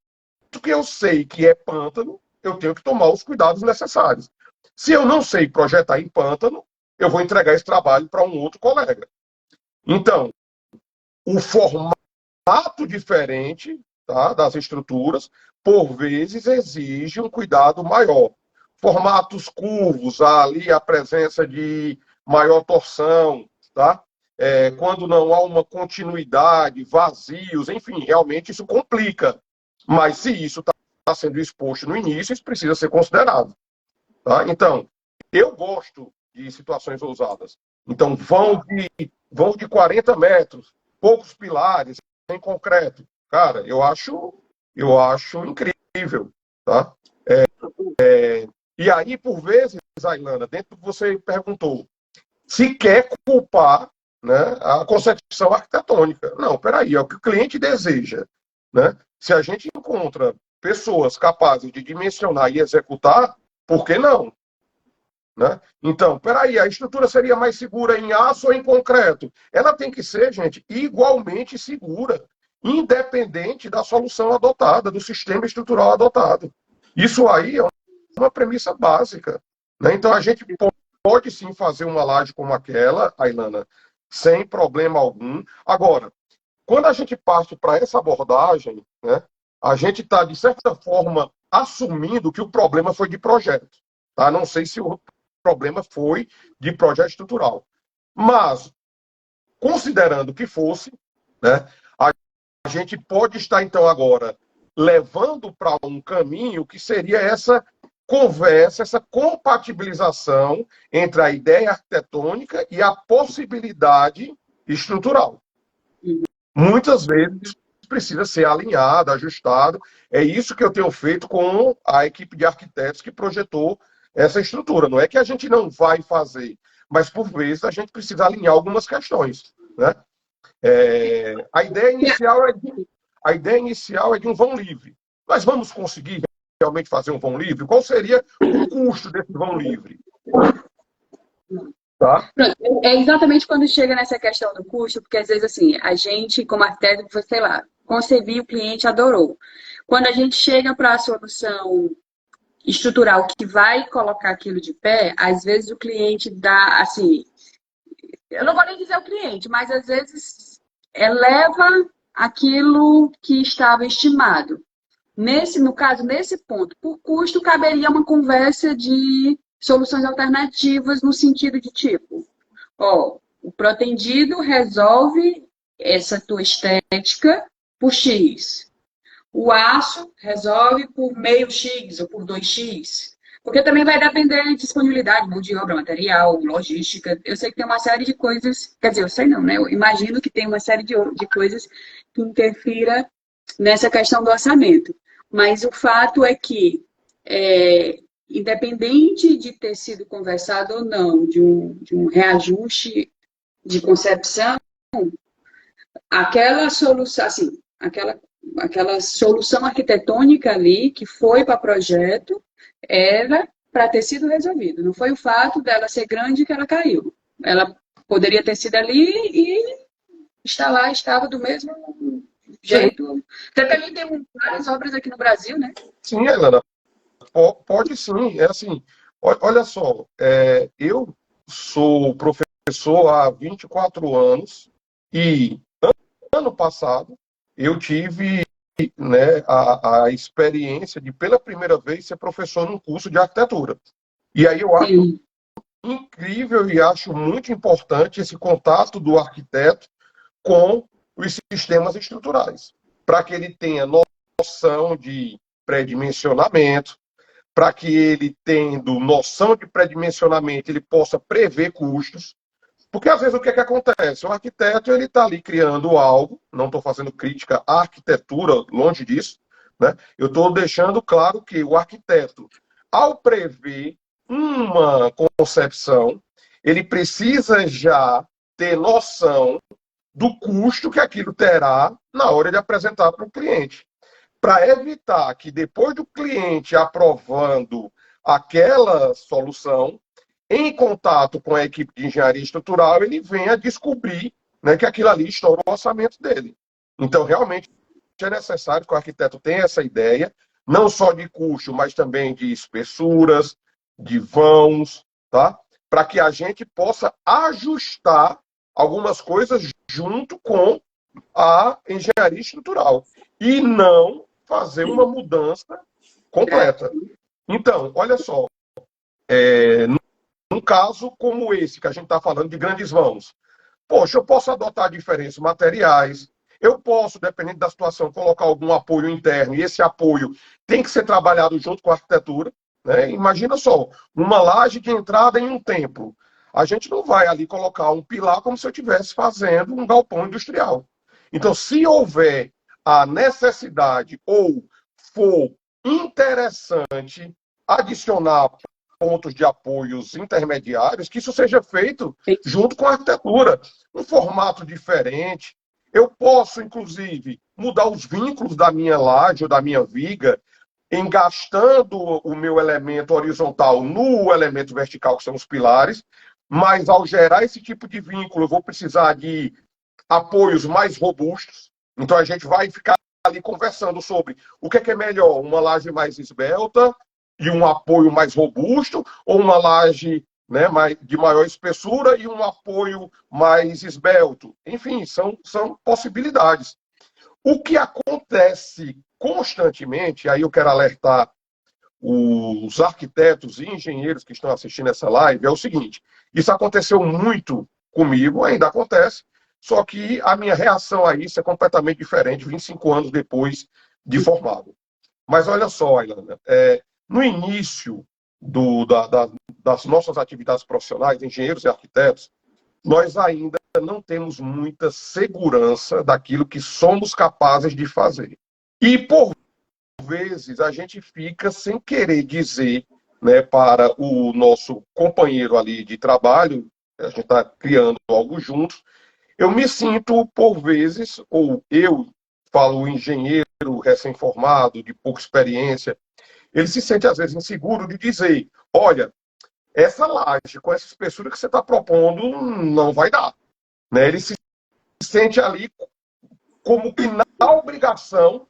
que eu sei que é pântano, eu tenho que tomar os cuidados necessários. Se eu não sei projetar em pântano, eu vou entregar esse trabalho para um outro colega. Então, o formato diferente, tá, das estruturas, por vezes, exige um cuidado maior. Formatos curvos, ali a presença de maior torção, tá? Quando não há uma continuidade, vazios, enfim, realmente isso complica. Mas se isso está sendo exposto no início, isso precisa ser considerado. Tá? Então, eu gosto de situações ousadas. Então, vão de 40 metros, poucos pilares, em concreto. Cara, eu acho incrível. Tá? E aí, por vezes, Ailana, dentro do que você perguntou, se quer culpar, né, a concepção arquitetônica. Não, peraí, é o que o cliente deseja. Né? Se a gente encontra pessoas capazes de dimensionar e executar, por que não? Né? Então, peraí, a estrutura seria mais segura em aço ou em concreto? Ela tem que ser, gente, igualmente segura, independente da solução adotada, do sistema estrutural adotado. Isso aí é uma premissa básica. Né? Então, a gente pode sim fazer uma laje como aquela, Ailana, sem problema algum. Agora, quando a gente parte para essa abordagem, né, a gente está, de certa forma, assumindo que o problema foi de projeto. Tá? Não sei se o problema foi de projeto estrutural. Mas, considerando que fosse, né, a gente pode estar, então, agora levando para um caminho que seria essa conversa, essa compatibilização entre a ideia arquitetônica e a possibilidade estrutural. Muitas vezes precisa ser alinhado, ajustado. É isso que eu tenho feito com a equipe de arquitetos que projetou essa estrutura. Não é que a gente não vai fazer, mas por vezes a gente precisa alinhar algumas questões. Né? A ideia inicial a ideia inicial é de um vão livre. Nós vamos conseguir realmente fazer um vão livre? Qual seria o custo desse vão livre? Tá? É exatamente quando chega nessa questão do custo, porque às vezes assim, a gente, como arquiteto, sei lá, concebi, o cliente adorou. Quando a gente chega para a solução estrutural que vai colocar aquilo de pé, às vezes o cliente dá, assim, eu não vou nem dizer o cliente, mas às vezes eleva aquilo que estava estimado. No caso, nesse ponto, por custo, caberia uma conversa de soluções alternativas no sentido de tipo, ó, o protendido resolve essa tua estética por X. O aço resolve por meio X ou por 2X. Porque também vai depender de disponibilidade, mão de obra, material, logística. Eu sei que tem uma série de coisas, quer dizer, eu sei não, né? Eu imagino que tem uma série de coisas que interfira nessa questão do orçamento. Mas o fato é que, independente de ter sido conversado ou não, de um reajuste de concepção, aquela solução, assim, aquela solução arquitetônica ali que foi para projeto era para ter sido resolvido. Não foi o fato dela ser grande que ela caiu. Ela poderia ter sido ali e está lá, estava do mesmo jeito. Você também tem várias obras aqui no Brasil, né? Sim, Helena, pode sim. É assim, olha só, eu sou professor há 24 anos e ano passado eu tive, né, a experiência de, pela primeira vez, ser professor num curso de arquitetura. E aí eu acho Sim. incrível e acho muito importante esse contato do arquiteto com os sistemas estruturais, para que ele tenha noção de pré-dimensionamento, para que ele, tendo noção de pré-dimensionamento, ele possa prever custos. Porque, às vezes, o que é que acontece? O arquiteto ele está ali criando algo, não estou fazendo crítica à arquitetura, longe disso, né? Eu estou deixando claro que o arquiteto, ao prever uma concepção, ele precisa já ter noção do custo que aquilo terá na hora de apresentar para o cliente. Para evitar que, depois do cliente aprovando aquela solução, em contato com a equipe de engenharia estrutural, ele venha descobrir, né, que aquilo ali estoura o orçamento dele. Então, realmente, é necessário que o arquiteto tenha essa ideia, não só de custo, mas também de espessuras, de vãos, tá? Para que a gente possa ajustar algumas coisas junto com a engenharia estrutural e não fazer uma mudança completa. Então, olha só, num caso como esse, que a gente está falando de grandes vãos, poxa, eu posso adotar diferentes materiais, eu posso, dependendo da situação, colocar algum apoio interno, e esse apoio tem que ser trabalhado junto com a arquitetura, né? Imagina só, uma laje de entrada em um templo. A gente não vai ali colocar um pilar como se eu estivesse fazendo um galpão industrial. Então, se houver a necessidade ou for interessante adicionar pontos de apoios intermediários, que isso seja feito junto com a arquitetura, um formato diferente. Eu posso, inclusive, mudar os vínculos da minha laje ou da minha viga, engastando o meu elemento horizontal no elemento vertical, que são os pilares, mas ao gerar esse tipo de vínculo, eu vou precisar de apoios mais robustos. Então a gente vai ficar ali conversando sobre o que é melhor, uma laje mais esbelta e um apoio mais robusto, ou uma laje, né, de maior espessura e um apoio mais esbelto. Enfim, são possibilidades. O que acontece constantemente, aí eu quero alertar os arquitetos e engenheiros que estão assistindo essa live, é o seguinte: isso aconteceu muito comigo, ainda acontece, só que a minha reação a isso é completamente diferente 25 anos depois de formado. Mas olha só, Ilana, no início das nossas atividades profissionais, engenheiros e arquitetos, nós ainda não temos muita segurança daquilo que somos capazes de fazer. E, por vezes, a gente fica sem querer dizer, né, para o nosso companheiro ali de trabalho, a gente está criando algo juntos, eu me sinto, por vezes, ou eu falo o engenheiro recém-formado, de pouca experiência, ele se sente, às vezes, inseguro de dizer, olha, essa laje, com essa espessura que você está propondo, não vai dar. Né? Ele se sente ali como que na obrigação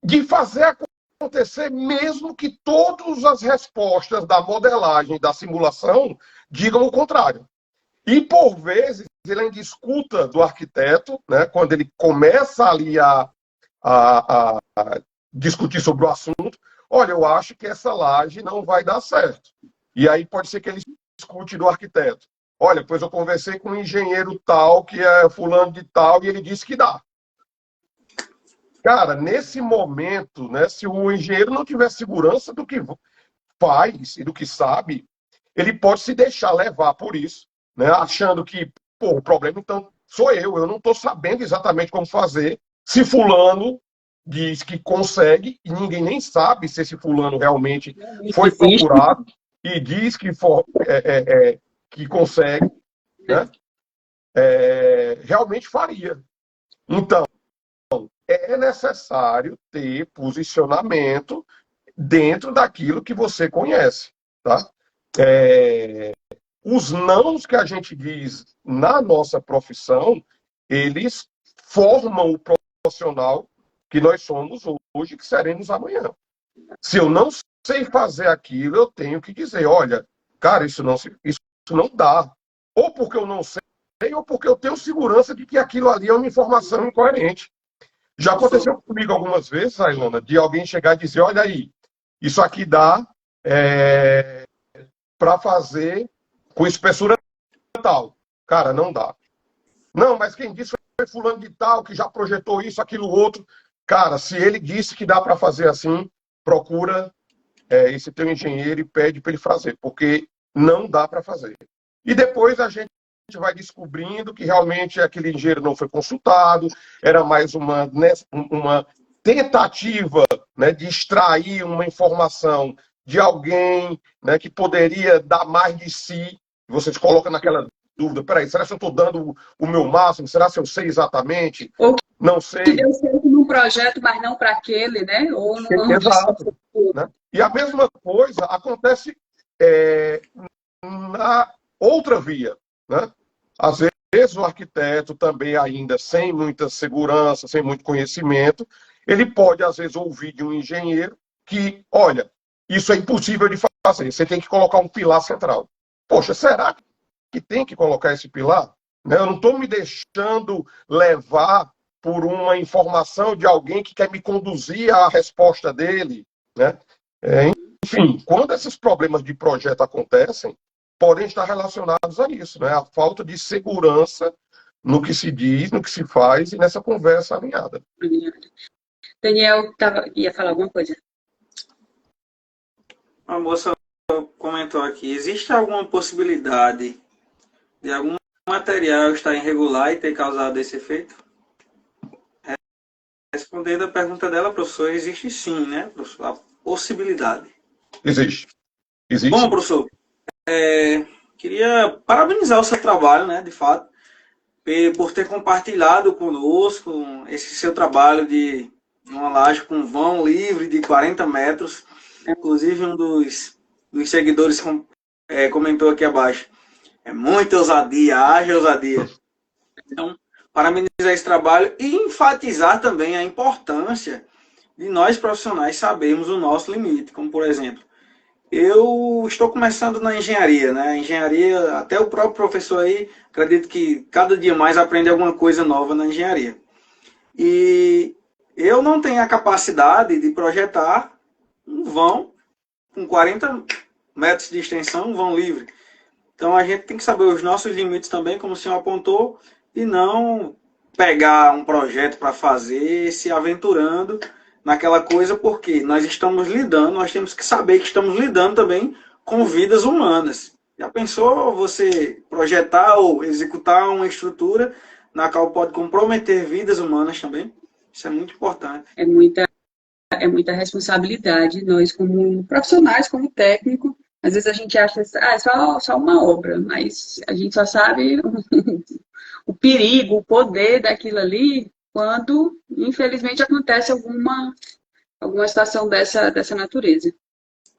de fazer acontecer, mesmo que todas as respostas da modelagem, da simulação, digam o contrário. E, por vezes, ele ainda escuta do arquiteto, né, quando ele começa ali a discutir sobre o assunto, olha, eu acho que essa laje não vai dar certo. E aí pode ser que ele escute do arquiteto. Olha, pois eu conversei com um engenheiro tal, que é fulano de tal, e ele disse que dá. Cara, nesse momento, né, se o engenheiro não tiver segurança do que faz e do que sabe, ele pode se deixar levar por isso, né, achando que, pô, o problema então sou eu não estou sabendo exatamente como fazer. Se fulano diz que consegue, e ninguém nem sabe se esse fulano realmente foi procurado e diz que, que consegue, né, realmente faria. Então, é necessário ter posicionamento dentro daquilo que você conhece, tá? Os nãos que a gente diz na nossa profissão, eles formam o profissional que nós somos hoje, que seremos amanhã. Se eu não sei fazer aquilo, eu tenho que dizer, olha, cara, isso não dá. Ou porque eu não sei, ou porque eu tenho segurança de que aquilo ali é uma informação incoerente. Já aconteceu comigo algumas vezes, Ailana, de alguém chegar e dizer, olha aí, isso aqui dá para fazer com espessura tal. Cara, não dá. Não, mas quem disse foi fulano de tal, que já projetou isso, aquilo, outro. Cara, se ele disse que dá para fazer assim, procura esse teu engenheiro e pede para ele fazer, porque não dá para fazer. E depois a gente vai descobrindo que realmente aquele engenheiro não foi consultado, era mais uma tentativa, né, de extrair uma informação de alguém, né, que poderia dar mais de si. Você se coloca naquela dúvida, peraí, será que eu estou dando o meu máximo? Será que eu sei exatamente? Ou Não sei. Que deu certo num projeto, mas não para aquele, né? Ou não. Exato. Né? E a mesma coisa acontece na outra via, né? Às vezes o arquiteto também ainda sem muita segurança, sem muito conhecimento, ele pode às vezes ouvir de um engenheiro que, olha, isso é impossível de fazer, você tem que colocar um pilar central. Poxa, será que tem que colocar esse pilar? Né? Eu não estou me deixando levar por uma informação de alguém que quer me conduzir à resposta dele, né? Enfim, quando esses problemas de projeto acontecem, podem estar relacionados a isso, né? A falta de segurança no que se diz, no que se faz e nessa conversa alinhada. Daniel ia falar alguma coisa. A moça comentou aqui, existe alguma possibilidade de algum material estar irregular e ter causado esse efeito? Respondendo a pergunta dela, professor, existe sim, né, professor? A possibilidade. Existe. Bom, professor, queria parabenizar o seu trabalho, né, de fato, por ter compartilhado conosco esse seu trabalho de uma laje com vão livre de 40 metros. Inclusive, um dos seguidores comentou aqui abaixo. É muita ousadia, haja ousadia. Então, parabenizar esse trabalho e enfatizar também a importância de nós profissionais sabermos o nosso limite. Como, por exemplo, eu estou começando na engenharia, né? A engenharia, até o próprio professor aí, acredito que cada dia mais aprende alguma coisa nova na engenharia. E eu não tenho a capacidade de projetar um vão com 40 metros de extensão, um vão livre. Então a gente tem que saber os nossos limites também, como o senhor apontou, e não pegar um projeto para fazer, se aventurando naquela coisa, porque nós estamos lidando, nós temos que saber que estamos lidando também com vidas humanas. Já pensou você projetar ou executar uma estrutura na qual pode comprometer vidas humanas também? Isso é muito importante. É muita responsabilidade. Nós, como profissionais, como técnico, às vezes a gente acha que é só uma obra, mas a gente só sabe o perigo, o poder daquilo ali quando, infelizmente, acontece alguma situação dessa natureza.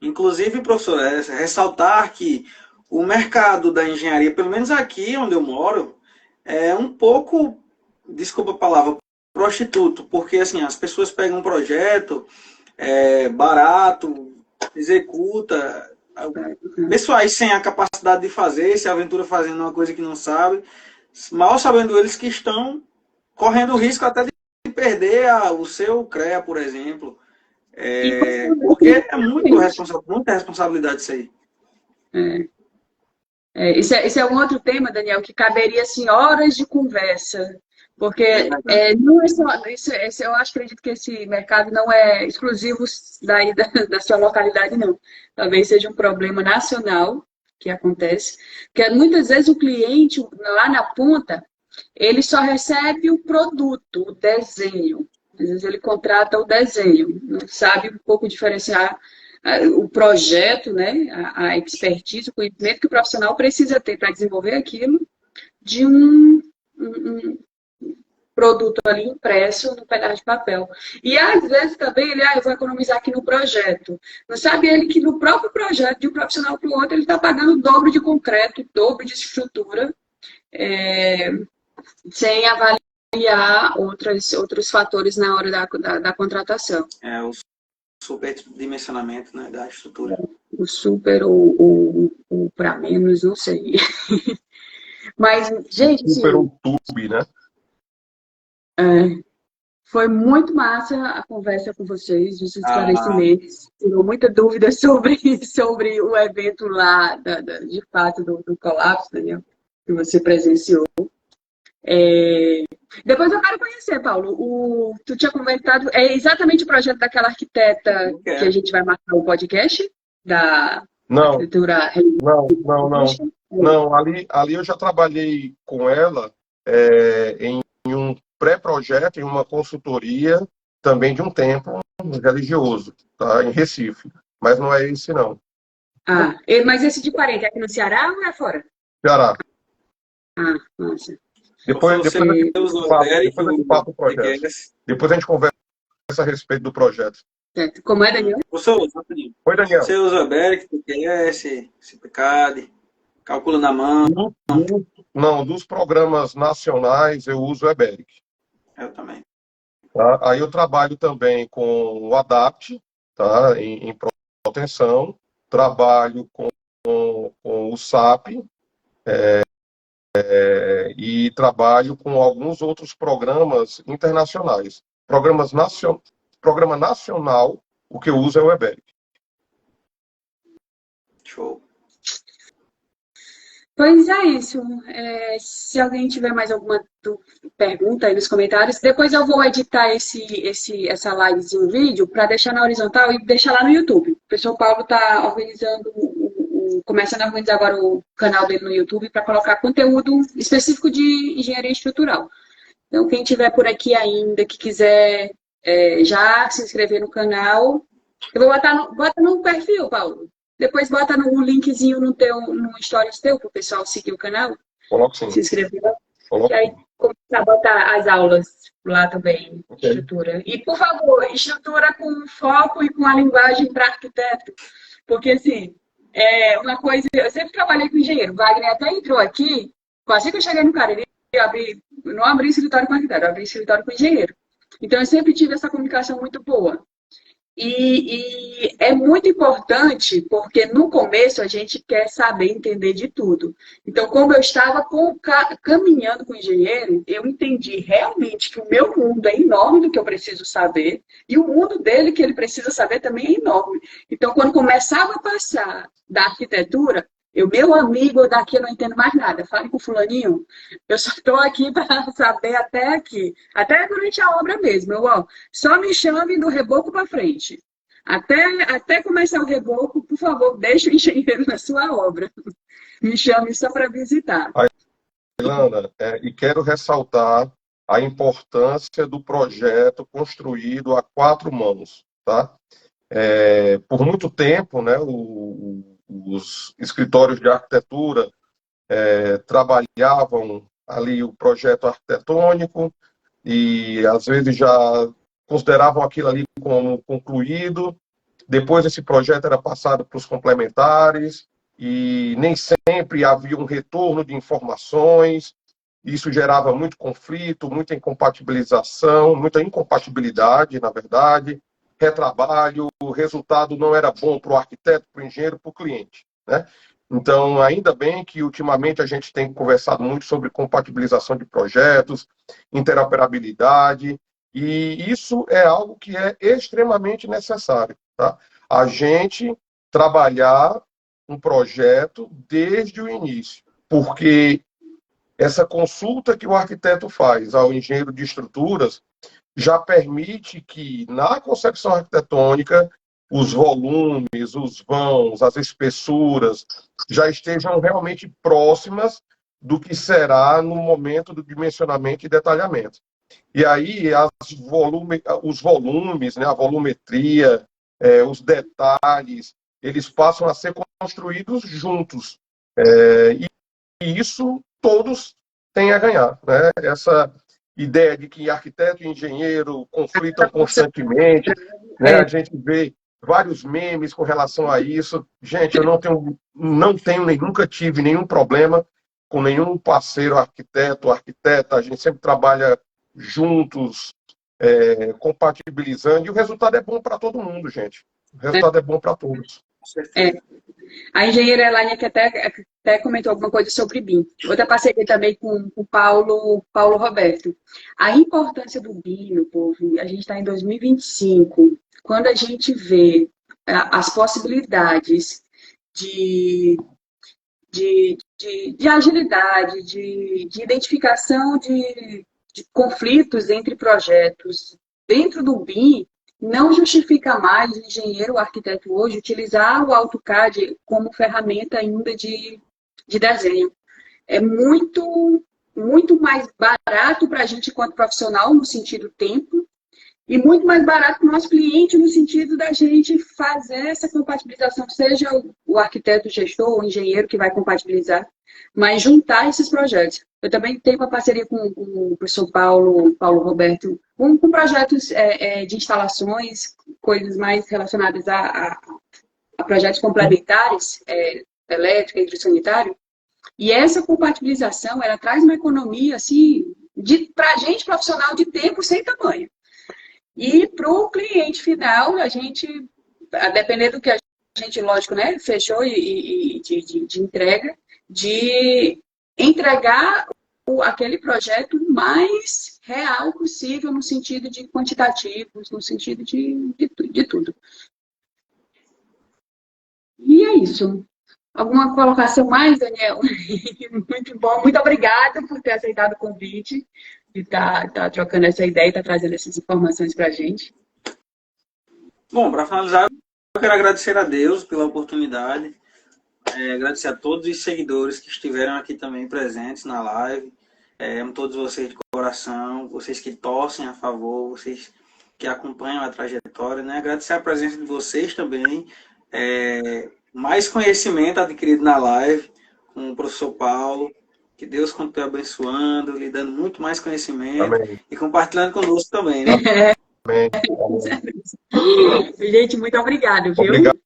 Inclusive, professor, ressaltar que o mercado da engenharia, pelo menos aqui onde eu moro, é um pouco, desculpa a palavra, prostituto, porque assim, as pessoas pegam um projeto barato, executa, pessoais sem a capacidade de fazer, se aventura fazendo uma coisa que não sabe, mal sabendo eles que estão correndo o risco até de perder o seu CREA, por exemplo. Porque é muita responsabilidade isso aí. Esse é um outro tema, Daniel, que caberia assim, horas de conversa. Porque não é só. Eu acredito que esse mercado não é exclusivo daí da sua localidade, não. Talvez seja um problema nacional que acontece. Porque muitas vezes o cliente, lá na ponta, ele só recebe o produto, o desenho. Às vezes ele contrata o desenho, não sabe um pouco diferenciar o projeto, né, a expertise, o conhecimento que o profissional precisa ter para desenvolver aquilo de um produto ali impresso no pedaço de papel. E às vezes também ele, eu vou economizar aqui no projeto. Não sabe ele que no próprio projeto, de um profissional para o outro, ele está pagando o dobro de concreto, o dobro de estrutura, sem avaliar outros fatores na hora da contratação. O superdimensionamento, né, da estrutura. O super ou para menos, não sei. Mas, gente... Super ou tube, né? Foi muito massa a conversa com vocês, os esclarecimentos. Tirou muita dúvida sobre o evento lá, de fato, do colapso, Daniel, que você presenciou. Depois eu quero conhecer, Paulo. Tu tinha comentado, é exatamente o projeto daquela arquiteta que a gente vai marcar o podcast? Da arquitetura... Não, ali eu já trabalhei com ela em um pré-projeto, em uma consultoria também de um templo religioso, tá? Em Recife. Mas não é esse, não. Mas esse de 40 é aqui no Ceará ou é fora? Ceará. Nossa. Depois a gente passa o projeto. Depois a gente conversa a respeito do projeto. Certo. Como é, Daniel? Oi, Daniel. Você usa o Beric, TQS, CPCAD, calcula na mão? Não, dos programas nacionais eu uso o Eberic. Eu também. Tá? Aí eu trabalho também com o Adapt, tá? em proteção. Trabalho com o SAP e trabalho com alguns outros programas internacionais. Programa nacional, o que eu uso é o Eberic. Show. Pois é isso. Se alguém tiver mais alguma pergunta aí nos comentários, depois eu vou editar essa livezinha em vídeo para deixar na horizontal e deixar lá no YouTube. O professor Paulo está organizando, começando a organizar agora o canal dele no YouTube para colocar conteúdo específico de engenharia estrutural. Então, quem tiver por aqui ainda, que quiser já se inscrever no canal, eu vou bota no perfil, Paulo. Depois bota o linkzinho no stories teu, para o pessoal seguir o canal. Coloco sim. Se inscrever. E aí começar a botar as aulas lá também, estrutura. E, por favor, estrutura com foco e com a linguagem para arquiteto. Porque, assim, uma coisa... Eu sempre trabalhei com engenheiro. O Wagner até entrou aqui, assim que eu cheguei no Cariri, eu não abri escritório com arquiteto, eu abri escritório com engenheiro. Então, eu sempre tive essa comunicação muito boa. E é muito importante, porque no começo a gente quer saber entender de tudo. Então, como eu estava caminhando com o engenheiro, eu entendi realmente que o meu mundo é enorme do que eu preciso saber, e o mundo dele, que ele precisa saber, também é enorme. Então, quando começava a passar da arquitetura, meu amigo, daqui eu não entendo mais nada. Fale com o fulaninho. Eu só estou aqui para saber até aqui. Até durante a obra mesmo. Só me chame do reboco para frente. Até começar o reboco, por favor, deixe o engenheiro na sua obra. Me chame só para visitar. Ilana, e quero ressaltar a importância do projeto construído a 4 mãos. Tá? Por muito tempo, né, os escritórios de arquitetura trabalhavam ali o projeto arquitetônico, e às vezes já consideravam aquilo ali como concluído. Depois esse projeto era passado para os complementares e nem sempre havia um retorno de informações. Isso gerava muito conflito, muita incompatibilização, muita incompatibilidade, na verdade, retrabalho, o resultado não era bom para o arquiteto, para o engenheiro, para o cliente, né? Então, ainda bem que ultimamente a gente tem conversado muito sobre compatibilização de projetos, interoperabilidade, e isso é algo que é extremamente necessário, tá? A gente trabalhar um projeto desde o início, porque essa consulta que o arquiteto faz ao engenheiro de estruturas já permite que, na concepção arquitetônica, os volumes, os vãos, as espessuras já estejam realmente próximas do que será no momento do dimensionamento e detalhamento. E aí os volumes, né, a volumetria, os detalhes, eles passam a ser construídos juntos. E isso todos têm a ganhar, né? Essa ideia de que arquiteto e engenheiro conflitam constantemente, né? A gente vê vários memes com relação a isso. Gente, eu não tenho nem nunca tive nenhum problema com nenhum parceiro arquiteto, arquiteta. A gente sempre trabalha juntos, compatibilizando, e o resultado é bom para todo mundo, gente. O resultado é bom para todos. É. A engenheira Elaine que até comentou alguma coisa sobre BIM. Outra parceria também com o Paulo Roberto. A importância do BIM, meu povo, a gente está em 2025, quando a gente vê as possibilidades de agilidade, de identificação de conflitos entre projetos dentro do BIM, não justifica mais o engenheiro ou arquiteto hoje utilizar o AutoCAD como ferramenta ainda de desenho. É muito mais barato para a gente enquanto profissional, no sentido tempo, e muito mais barato para o nosso cliente, no sentido da gente fazer essa compatibilização, seja o arquiteto, o gestor, o engenheiro que vai compatibilizar, mas juntar esses projetos. Eu também tenho uma parceria com o professor Paulo Roberto, com projetos de instalações, coisas mais relacionadas a projetos complementares, elétrica, hidrossanitário. E essa compatibilização, ela traz uma economia, assim, para a gente profissional de tempo sem tamanho. E para o cliente final, a gente, a depender do que a gente, lógico, né, fechou de entrega, de entregar aquele projeto mais real possível, no sentido de quantitativos, no sentido de tudo. E é isso. Alguma colocação mais, Daniel? Muito bom. Muito obrigada por ter aceitado o convite, de estar trocando essa ideia e estar trazendo essas informações para a gente. Bom, para finalizar, eu quero agradecer a Deus pela oportunidade, agradecer a todos os seguidores que estiveram aqui também presentes na live, todos vocês de coração, vocês que torcem a favor, vocês que acompanham a trajetória, né? Agradecer a presença de vocês também, mais conhecimento adquirido na live com o professor Paulo, que Deus continue abençoando, lhe dando muito mais conhecimento. Amém. E compartilhando conosco também, né? Amém. Gente, muito obrigada, viu? Obrigado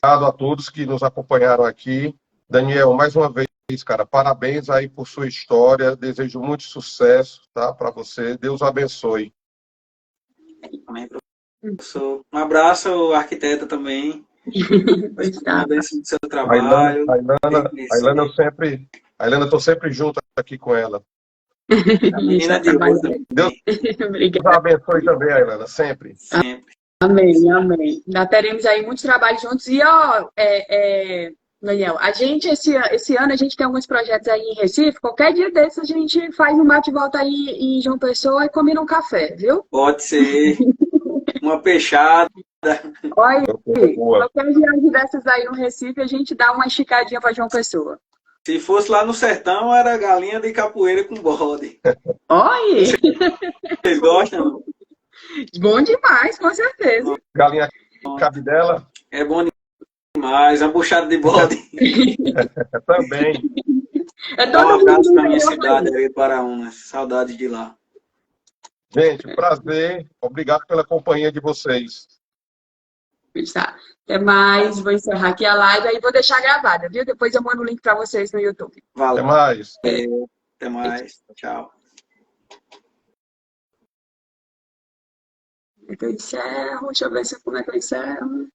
a todos que nos acompanharam aqui. Daniel, mais uma vez, cara, parabéns aí por sua história. Desejo muito sucesso, tá, para você. Deus abençoe. Amém, professor. Um abraço ao arquiteto também. Parabéns do seu trabalho. A Ilana, eu estou sempre junto aqui com ela. Menina de ouro. Deus abençoe também, a Ilana, sempre. Sempre. Amém, amém. Ainda teremos aí muitos trabalhos juntos. E, Daniel, a gente, esse ano, a gente tem alguns projetos aí em Recife. Qualquer dia desses, a gente faz um bate-volta aí em João Pessoa e combina um café, viu? Pode ser. Uma peixada. Olha, qualquer viagem dessas aí no Recife, a gente dá uma esticadinha para João Pessoa. Se fosse lá no sertão, era galinha de capoeira com bode. Olha! Vocês gostam? Bom demais, com certeza. Galinha cabidela? É bom demais. A buchada de bode. Também. É todo um abraço para minha cidade, Paraúna. Saudades de lá. Gente, prazer. Obrigado pela companhia de vocês. Tá. Até mais, vou encerrar aqui a live, aí vou deixar gravada, viu? Depois eu mando o link para vocês no YouTube. Até Valeu, mais. até mais. Tchau. Eu encerro, deixa eu ver como é que eu encerro.